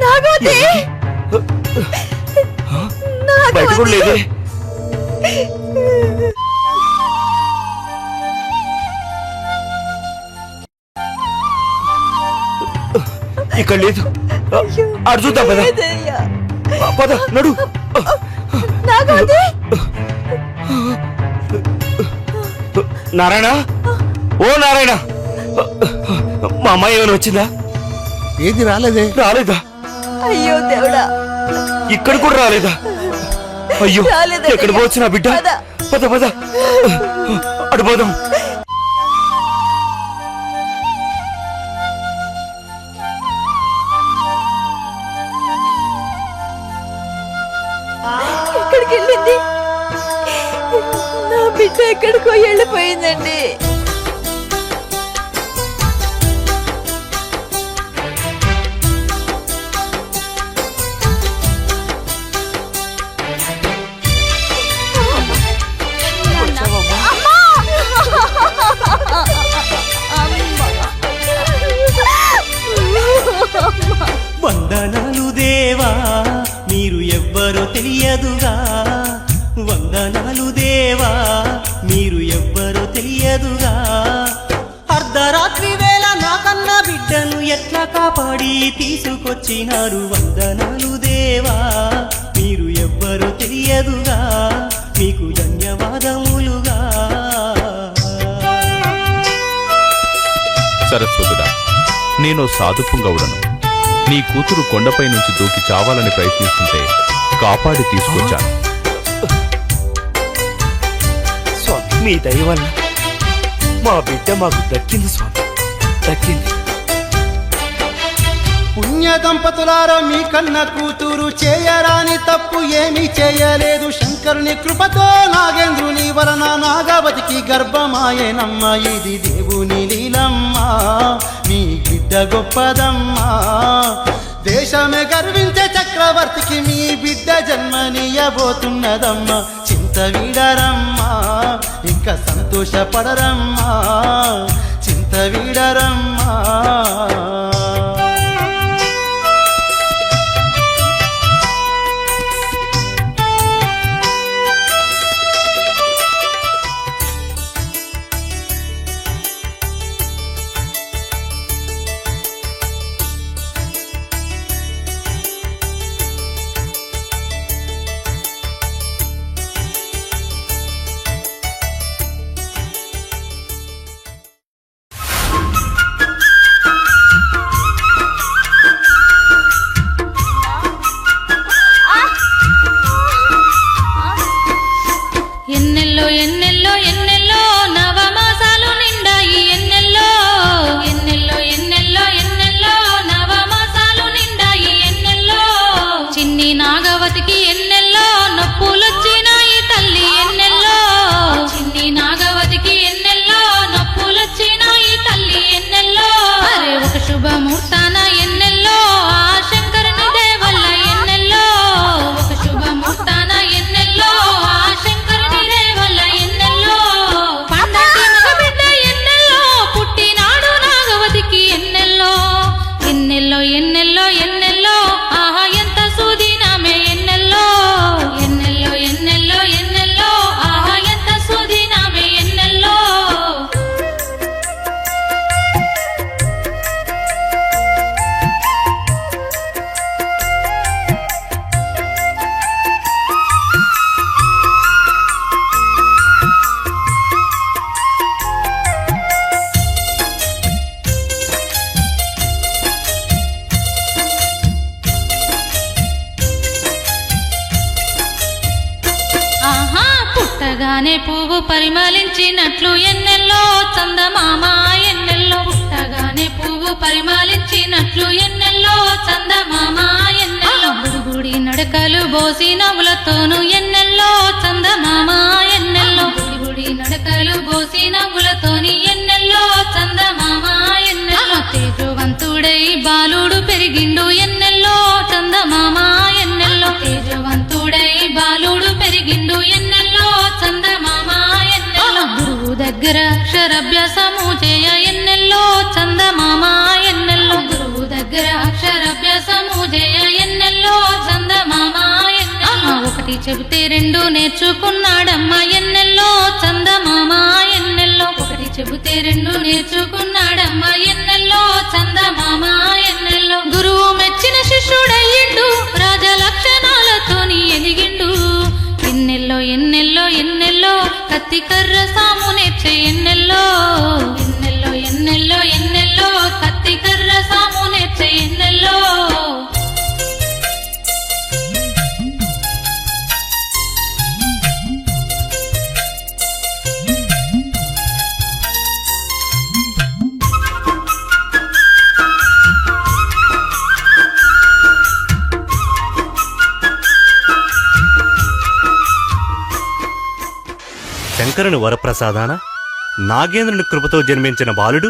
నాగవతి, బయట కూడా లేదే. ఇక్కడ లేదు. అటు చూద్దాం పద. పద నడు. నారాయణ, ఓ నారాయణ, మా అమ్మాయి ఏమైనా వచ్చిందా? ఏది రాలేదే. రాలేదా? అయ్యో దేవుడా, ఇక్కడ కూడా రాలేదా? అయ్యో, ఎక్కడ పోవచ్చు నా బిడ్డ? పద పద, అటు పోదాం. ఎక్కడికి వెళ్ళింది? నా బిడ్డ ఎక్కడికో వెళ్ళిపోయిందండి. వందనాలు దేవా, మీరు ఎవ్వరో తెలియదుగా. వందనాలు దేవా, మీరు ఎవ్వరో తెలియదుగా. అర్ధరాత్రి వేళ నాకన్నా బిడ్డను ఎట్లా కాపాడి తీసుకొచ్చినారు. వందనాలు దేవా, మీరు ఎవ్వరో తెలియదుగా. మీకు ధన్యవాదములుగా. సరస్వతుడా, నేను సాధుపుంగవుడను. నీ కూతురు కొండపై నుంచి దూకి చావాలని ప్రయత్నిస్తుంటే కాపాడి తీసుకొచ్చాను. స్వామి, మీ దయ వల్ల మా బిడ్డ మాకు దక్కింది స్వామి, దక్కింది. పుణ్య దంపతులారా, మీ కన్న కూతురు చేయరాని తప్పు ఏమీ చేయలేదు. శంకరుని కృపతో నాగేంద్రుని వలన నాగవతికి గర్భమాయేనమ్మ. ఇది దేవుని లీలమ్మా, మీ బిడ్డ గొప్పదమ్మా. దేశమే గర్వించే చక్రవర్తికి మీ బిడ్డ జన్మనీయబోతున్నదమ్మా. చింత వీడరమ్మా, ఇంకా సంతోషపడరమ్మా, చింత వీడరమ్మా. పుట్టగానే పువ్వు పరిమళించినట్లు ఎన్నెల్లో చందమామ ఎన్నెల్లో పుట్టగానే పువ్వు పరిమళించినట్లు ఎన్నెల్లో చందమామ ఎన్నెల్లో గుడిగుడి నడకలు బోసి నవ్వులతోను ఎన్నెల్లో చందమామ ఎన్నెల్లో గుడిగుడి నడకలు బోసి నవ్వులతోని ఎన్నెల్లో చందమామ ఎన్నెల్లో తేజవంతుడై బాలుడు పెరిగిండు ఎన్నెల్లో చందమామ ఎన్నెల్లో తేజవంతుడై బాలుడు పెరిగిండు ఎన్నెల్లో చందమామ ఎన్నెల్లో గురువు దగ్గర అక్షరాభ్యాసము చేయ ఎన్నెల్లో చందమామ ఎన్నెల్లో గురువు దగ్గర అక్షరాభ్యాసము చేయ ఎన్నెల్లో చందమామ ఎన్నెల్లో ఒకటి చెబితే రెండు నేర్చుకున్నాడమ్మ ఎన్నెల్లో చందమామ ఎన్నెల్లో ఒకటి చెబితే రెండు నేర్చుకున్నాడమ్మ ఎన్నెల్లో చందమామ ఎన్నెల్లో గురువు మెచ్చిన శిష్యుడయ్యిండు రాజ లక్షణాలతోని ఎదిగిండు ఎన్నెల్లో ఎన్నెల్లో ఎన్నెల్లో కత్తి కర్ర సాము నేర్చే ఎన్నెల్లో ఎన్నెల్లో ఎన్నెల్లో ఎన్నెల్లో కత్తి కర్ర సాము నేర్చే ఎన్నెల్లో శంకరుని వరప్రసాదాన నాగేంద్రుని కృపతో జన్మించిన బాలుడు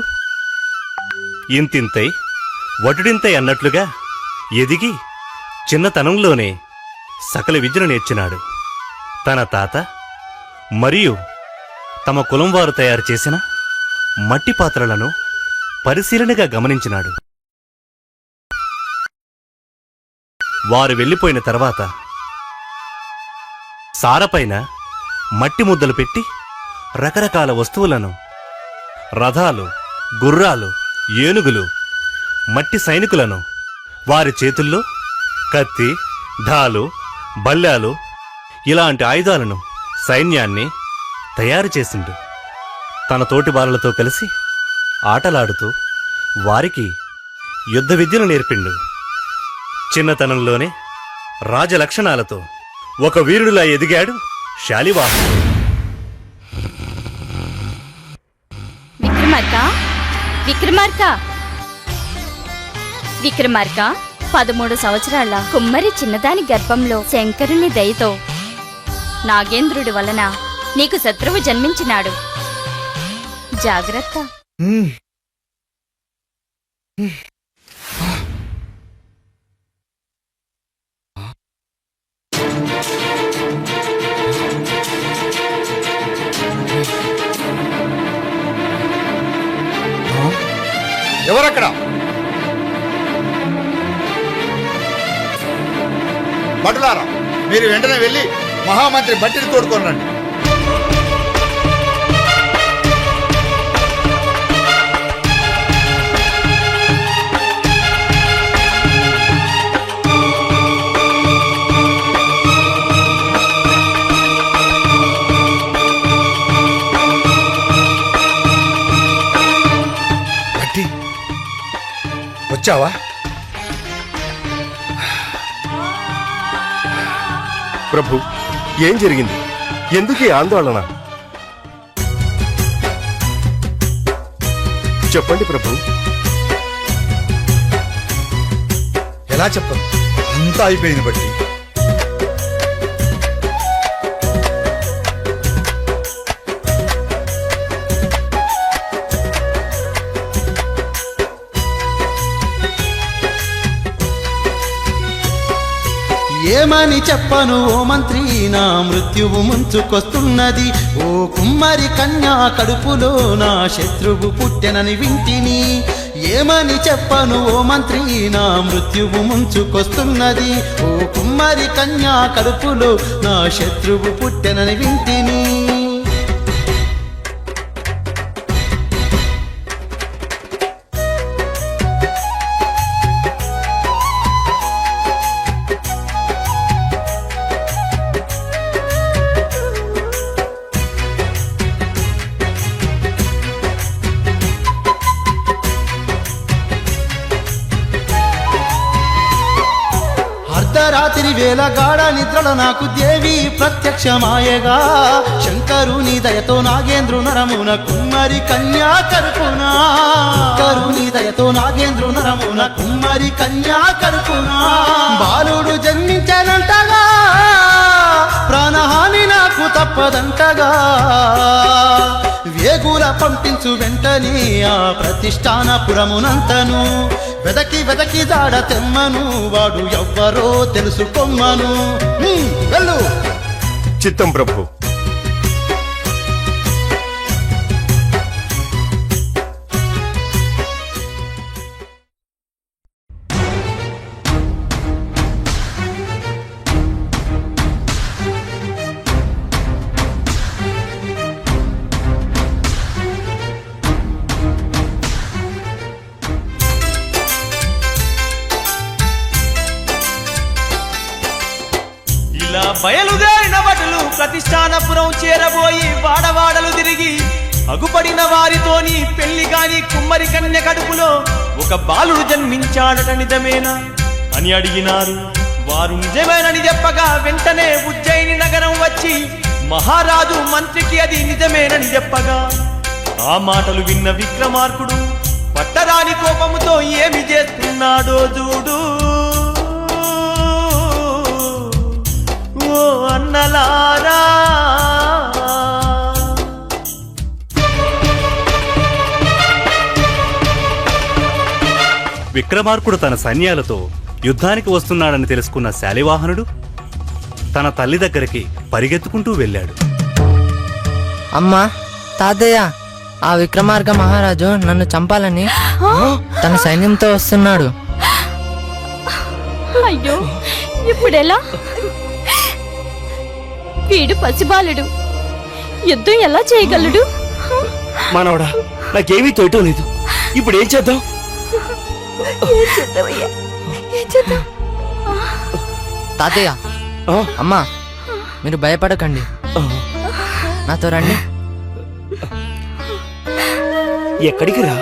ఇంతింతై వటుడింతై అన్నట్లుగా ఎదిగి చిన్నతనంలోనే సకల విద్యను నేర్చినాడు. తన తాత మరియు తమ కులం వారు తయారు చేసిన మట్టి పాత్రలను పరిశీలనగా గమనించినాడు. వారు వెళ్ళిపోయిన తర్వాత సారపైన మట్టి ముద్దలు పెట్టి రకరకాల వస్తువులను, రథాలు, గుర్రాలు, ఏనుగులు, మట్టి సైనికులను, వారి చేతుల్లో కత్తి, ఢాలు, బల్లాలు ఇలాంటి ఆయుధాలను, సైన్యాన్ని తయారు చేసిండు. తన తోటి బాలలతో కలిసి ఆటలాడుతూ వారికి యుద్ధ విద్యను నేర్పిండు. చిన్నతనంలోనే రాజలక్షణాలతో ఒక వీరుడిలా ఎదిగాడు శాలివాహనుడు. విక్రమార్క 13 సంవత్సరాల కుమ్మరి చిన్నదాని గర్భంలో శంకరుని దయతో నాగేంద్రుడి వలన నీకు శత్రువు జన్మించినాడు. జాగ్రత్త. ఎవరక్కడ? భటులారా, మీరు వెంటనే వెళ్ళి మహామంత్రి బట్టిని తోడుకోనండి. బట్టి, వచ్చావా? ప్రభు, ఏం జరిగింది? ఎందుకు ఈ ఆందోళన? చెప్పండి ప్రభు. ఎలా చెప్పను? అంతా అయిపోయింది బట్టి. ఏమని చెప్పను ఓ మంత్రి, నా మృత్యువు ముంచుకొస్తున్నది. ఓ కుమ్మరి కన్యా కడుపులో నా శత్రువు పుట్టెనని వింటిని. ఏమని చెప్పను ఓ మంత్రి, నా మృత్యువు ముంచుకొస్తున్నది. ఓ కుమ్మరి కన్యా కడుపులో నా శత్రువు పుట్టెనని వింటిని. అర్ధరాత్రి వేళ గాఢ నిద్రలో నాకు దేవి ప్రత్యక్షమాయగా శంకరుని దయతో నాగేంద్రు నరమున కుమ్మరి కన్యా కరుపునా కరుని దయతో నాగేంద్రు నరమున కుమ్మరి కన్యా కరుపునా బాలుడు జన్మించానంటగా ప్రాణహాని నాకు తప్పదంటగా వేగుల పంపించు వెంటనే ఆ ప్రతిష్టానపురమునంతను వెదకి వెదకి దాడ తెమ్మను వాడు ఎవ్వరో తెలుసుకొమ్మను వెళ్ళు. చిత్తం ప్రభు. ఇలా బయలుదేరిన భటులు ప్రతిష్టానపురం చేరబోయి వాడవాడలు తిరిగి అగుపడిన వారితోని పెళ్లి కాని కుమ్మరి కన్య కడుపులో ఒక బాలుడు జన్మించాడట నిజమేనా అని అడిగినారు. వారు నిజమేనని చెప్పగా వెంటనే ఉజ్జయిని నగరం వచ్చి మహారాజు మంత్రికి అది నిజమేనని చెప్పగా ఆ మాటలు విన్న విక్రమార్కుడు పట్టరాని కోపముతో ఏమి చేస్తున్నాడో చూడు. ఓ అన్నలారా, విక్రమార్కుడు తన సైన్యాలతో యుద్ధానికి వస్తున్నాడని తెలుసుకున్న శాలివాహనుడు తన తల్లి దగ్గరికి పరిగెత్తుకుంటూ వెళ్ళాడు. అమ్మా, తాతయ్య, ఆ విక్రమార్క మహారాజు నన్ను చంపాలని తన సైన్యంతో వస్తున్నాడు. అయ్యో, ఇప్పుడెలా? వీడు పసిబాలుడు, యుద్ధం ఎలా చేయగలడు? మనవడా, నాకేమీ తోయటం లేదు. ఇప్పుడు ఏం చేద్దాం? తాతయ్య, అమ్మా, మీరు భయపడకండి, నాతో రండి. ఎక్కడికి రా?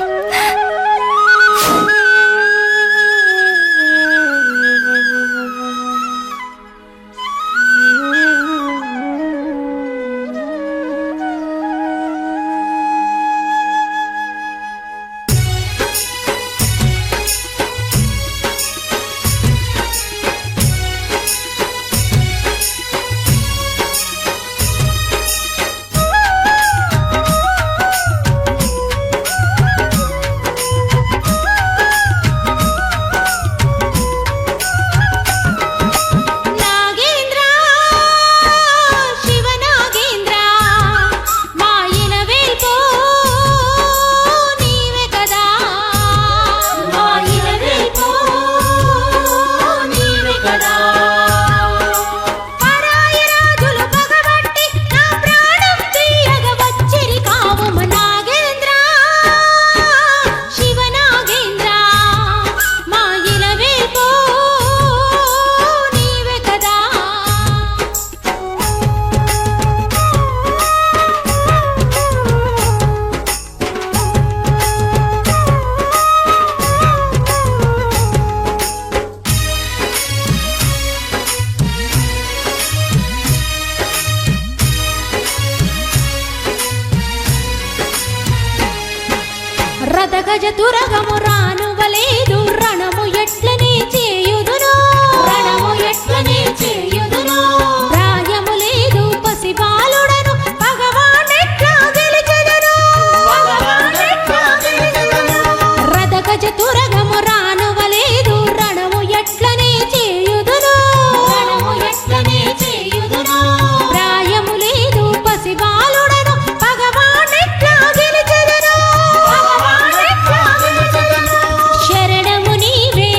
రథగజ తురగము రానువలేదు, రణము ఎట్లనే చేయుదును, రణము ఎట్లనే చేయుదును. ప్రాయము లేదు పసిబాలుడను, భగవానెట్లా గెలిచెదను, భగవానెట్లా గెలిచెదను. రథగజ తురగము రానువలేదు, రణము ఎట్లనే చేయుదును, రణము ఎట్లనే చేయుదును. ప్రాయము లేదు పసిబాలుడను, భగవానెట్లా గెలిచెదను, భగవానెట్లా గెలిచెదను. శరణము నీవే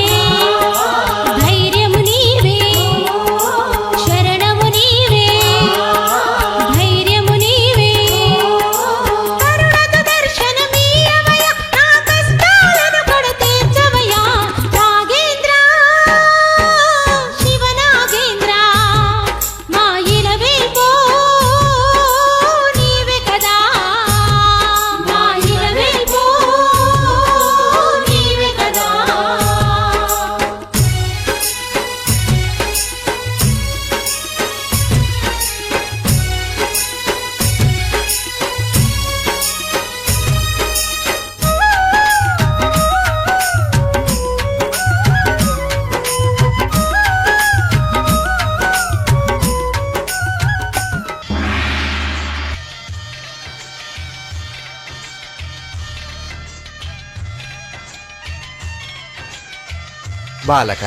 బాలక,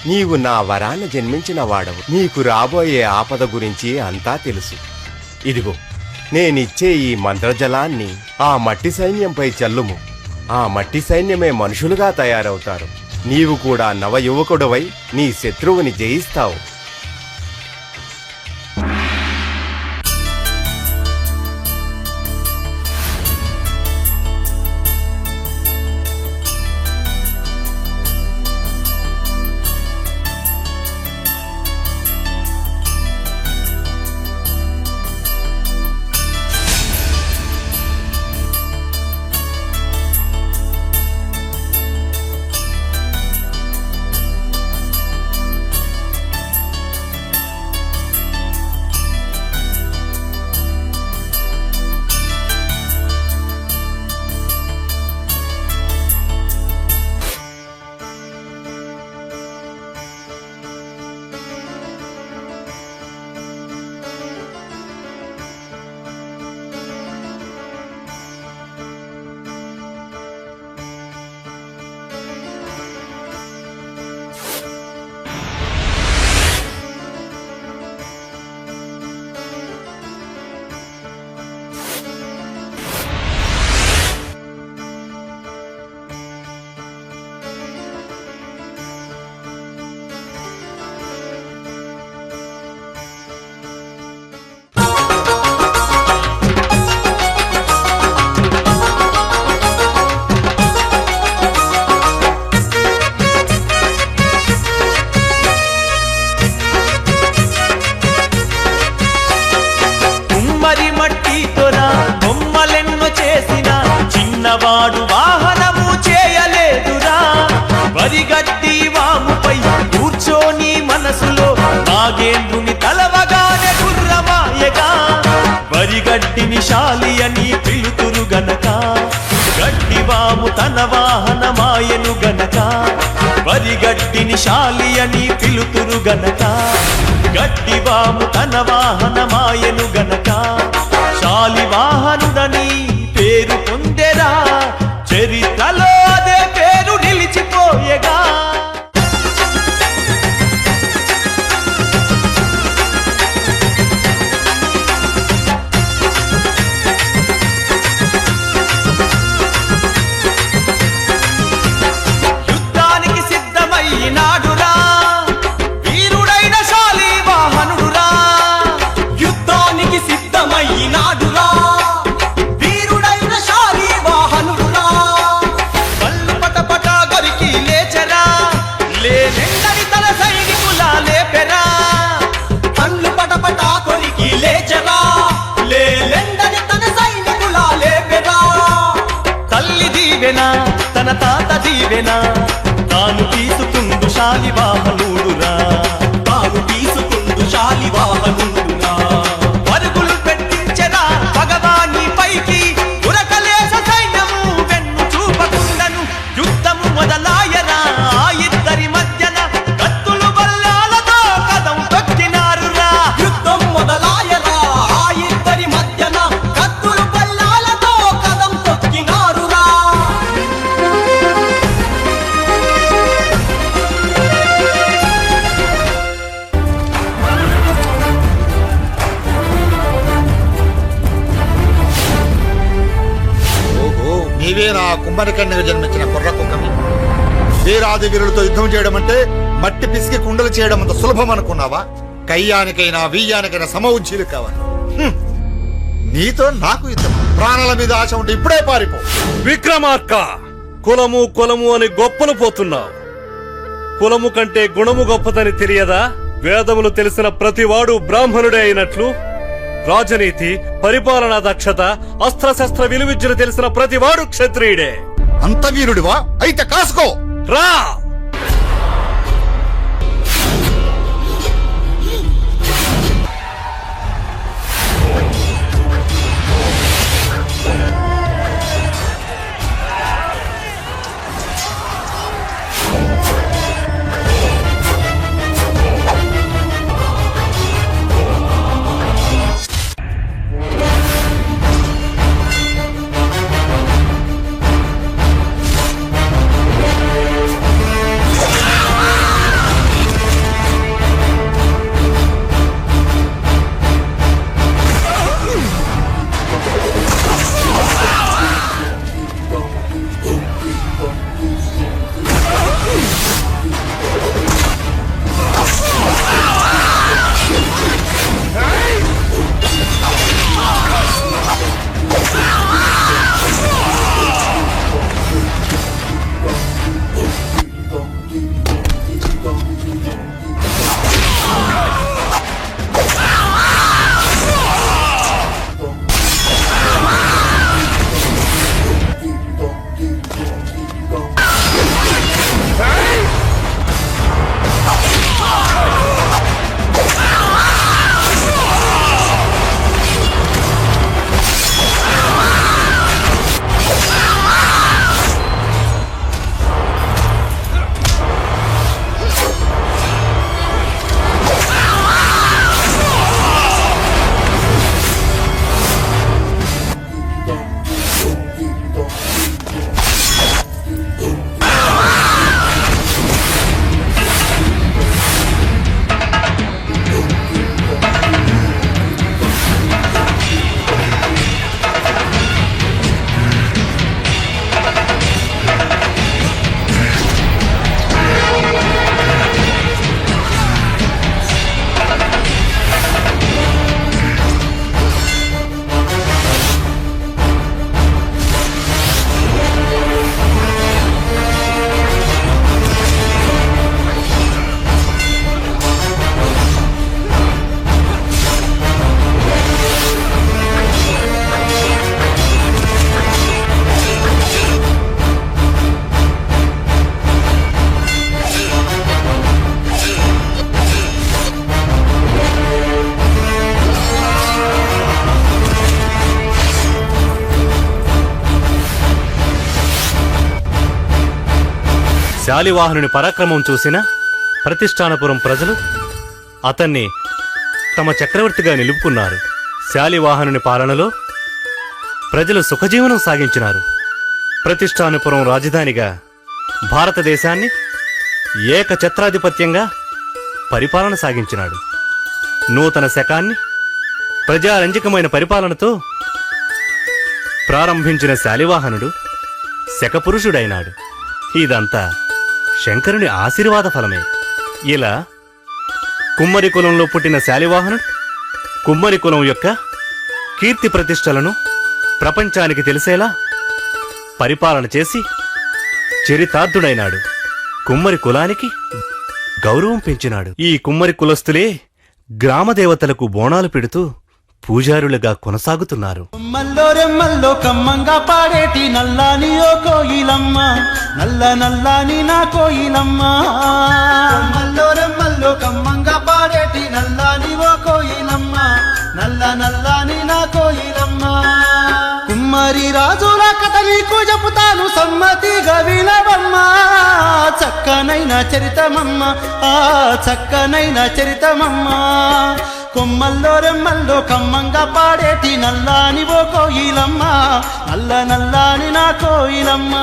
నీవు నా వరాన జన్మించిన వాడవు. నీకు రాబోయే ఆపద గురించి అంతా తెలుసు. ఇదిగో, నేనిచ్చే ఈ మంత్రజలాన్ని ఆ మట్టి సైన్యంపై చల్లుము. ఆ మట్టి సైన్యమే మనుషులుగా తయారవుతారు. నీవు కూడా నవయువకుడవై నీ శత్రువుని జయిస్తావు. వాడు వాహనము చేయలేదురా. వరిగడ్డి వాముపై కూర్చొని మనసులో నాగేంద్రుని తలవగానే గుర్రమాయగా. వరిగడ్డిని శాలి అని పిలుతురు గనక, గడ్డి వాము తన వాహనమాయను గనక. వరిగడ్డిని శాలి అని పిలుతురు గనక, గడ్డి వాము తన వాహనమాయను గనక. శాలి వాహనుడని పేరు పొందెరా, చరిత్రలో అదే పేరు నిలిచిపోయేగా. యుద్ధానికి సిద్ధమైనాడురా వీరుడైన శాలి వాహనుడురా. యుద్ధానికి సిద్ధమైనాడురా వీరుడైన శాలి వాహనుడురా. పళ్ళు పటపట గరికి లేచరా, లేనెందని తన సైనికుల లేపెరా. పళ్ళు పటపట కొరికి లేచరా, లేలెందని తన సైనికుల లేపెరా. తల్లి దీవెనా తన తాత దీవెనా, తాను తీసుకుందు శాలి వాహనుడురా. తాను తీసుకుందు శాలి వాహనుడురా. పరుగులు పెట్టించరా భగవాని పైకి, ఉరకలేస సైన్యము వెన్ను చూపకుండను. యుద్ధము మొదలాయరా ఆ ఇద్దరి మధ్యన, కత్తులు బల్లాలతో కదం తొక్కినారురా. యుద్ధం మొదలాయరా ఆ ఇద్దరి మధ్యన, కత్తులు బల్లాలతో కదం తొక్కినారురా. ఓహో, నీవే నా కుంభనికన్యగా జన్మించిన కుర్ర కుక్కవి. వీరాది వీరులతో యుద్ధం చేయడం అంటే మట్టి పిసికి కుండలు చేయడం అంత సులభం అనుకున్నావా? కయ్యానికైనా వీయానికైనా సమఉజ్జీలు కావాలి. నీతో నాకు యుద్ధం. ప్రాణాల మీద ఆశ ఉంటే ఇప్పుడే పారిపో. విక్రమార్క, కులము కులము అని గొప్పలు పోతున్నావు. కులము కంటే గుణము గొప్పదని తెలియదా? వేదములు తెలిసిన ప్రతివాడు బ్రాహ్మణుడే అయినట్లు, రాజనీతి, పరిపాలనా దక్షత, అస్త్రశస్త్ర విలువిద్యలు తెలిసిన ప్రతివాడు క్షత్రియుడే. అంత వీరుడివా? అయితే కాసుకో రా. శాలివాహనుని పరాక్రమం చూసిన ప్రతిష్టానపురం ప్రజలు అతన్ని తమ చక్రవర్తిగా నిలుపుకున్నారు. శాలివాహనుని పాలనలో ప్రజలు సుఖజీవనం సాగించినారు. ప్రతిష్టానపురం రాజధానిగా భారతదేశాన్ని ఏకఛత్రాధిపత్యంగా పరిపాలన సాగించినాడు. నూతన శకాన్ని ప్రజారంజకమైన పరిపాలనతో ప్రారంభించిన శాలివాహనుడు శకపురుషుడైనాడు. ఇదంతా శంకరుని ఆశీర్వాద ఫలమే. ఇలా కుమ్మరి కులంలో పుట్టిన శాలివాహనుడు కుమ్మరి కులం యొక్క కీర్తి ప్రతిష్టలను ప్రపంచానికి తెలిసేలా పరిపాలన చేసి చరితార్థుడైనాడు. కుమ్మరి కులానికి గౌరవం పెంచినాడు. ఈ కుమ్మరి కులస్తులే గ్రామదేవతలకు బోనాలు పెడుతూ పూజారులుగా కొనసాగుతున్నారు. మల్లో రెమ్మల్లో కమ్మంగా పాడేటి నల్లాని ఓ కోయిలమ్మ, నల్ల నల్లాని నా కోయిలమ్మ. మల్లో రెమ్మల్లో కమ్మంగా పాడేటి నల్లాని ఓ కోయిలమ్మ, నల్ల నల్లాని నా కోయిలమ్మ. కుమ్మరి రాజుల కథ నీకు చెబుతాను సమ్మతిగా వినవమ్మ. చక్కనైన చరితమమ్మ, ఆ చక్కనైన చరితమమ్మ. కొమ్మల్లో రెమ్మల్లో కమ్మంగా పాడేటి నల్లాని ఓ కోయిలమ్మ, నల్ల నల్లాని నా కోయిలమ్మ.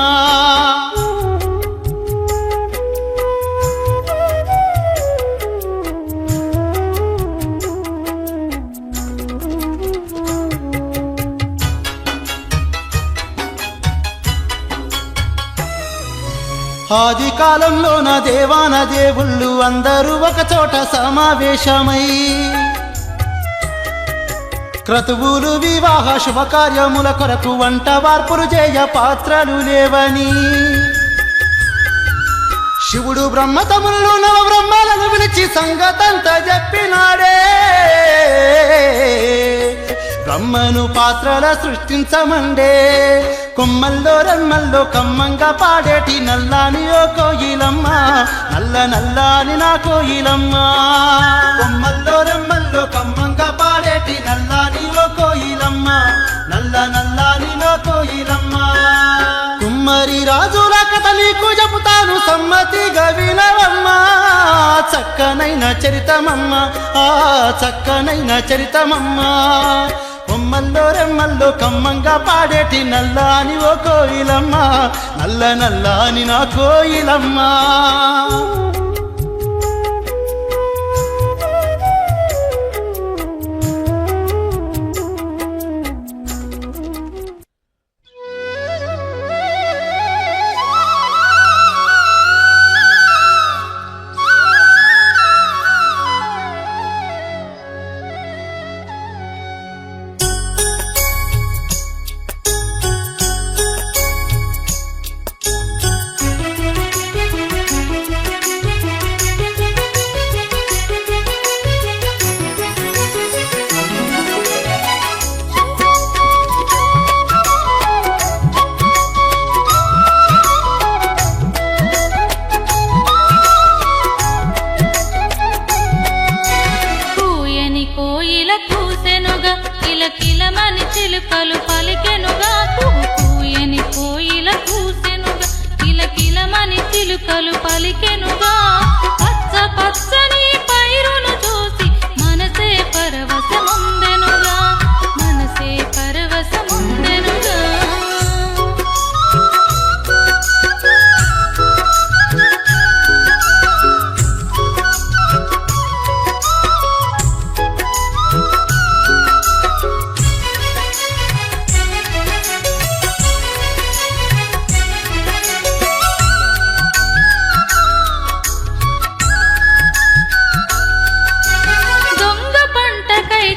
ఆది కాలంలో నా దేవాన దేవుళ్ళు అందరూ ఒక చోట సమావేశమై క్రతువులు వివాహ శుభకార్యముల కొరకు వంట వార్పులు చేయ పాత్రలు లేవని శివుడు బ్రహ్మతములు నవ బ్రహ్మలను పిలిచి సంగతంతా చెప్పినాడే. బ్రహ్మను పాత్రల సృష్టించమండే. కొమ్మల్లో రెమ్మల్లో కమ్మంగా పాడేటి నల్లాని ఓ కోయిలమ్మ, నల్ల నల్లాని నా కోయిలమ్మ. కొమ్మల్లో రెమ్మల్లో కమ్మంగా పాడేటి నల్లాని ఓ కోయిలమ్మ, నల్ల నల్లాని నా కోయిలమ్మ. కుమ్మరి రాజుల కథ నీకు చెబుతాను సమ్మతిగా వినవమ్మ. చక్కనైన చరితమమ్మ, ఆ చక్కనైన చరితమమ్మ. కొమ్మల్లో రెమ్మల్లో కమ్మంగా పాడేటి నల్లాని ఓ కోయిలమ్మ, నల్ల నల్లాని నా కోయిలమ్మ. చిలుకలు పలికెనుగా కూయని కోయిల కూసెనుగా కిలకిలమని చిలుకలు పలికెనుగా. పచ్చ పచ్చని పైరును చూసి మనసే పరవశముందెనుగా, మనసే పరవశముందెనుగా.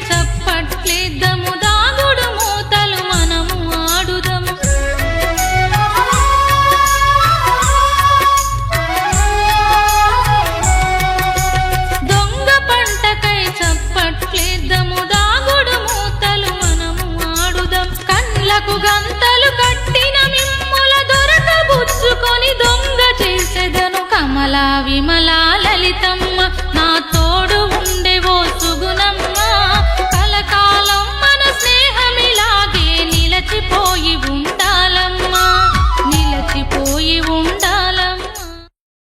చప్పట్లేద్దము దాగుడు మూతలు మనము ఆడుదము. దొంగ పంటకై చప్పట్లేద్దము దాగుడు మూతలు మనము ఆడుదం. కండ్లకు గంతలు కట్టిన మిమ్ముల దొరకబుచ్చుకొని దొంగ చేసెదను కమలా విమలా లలితం.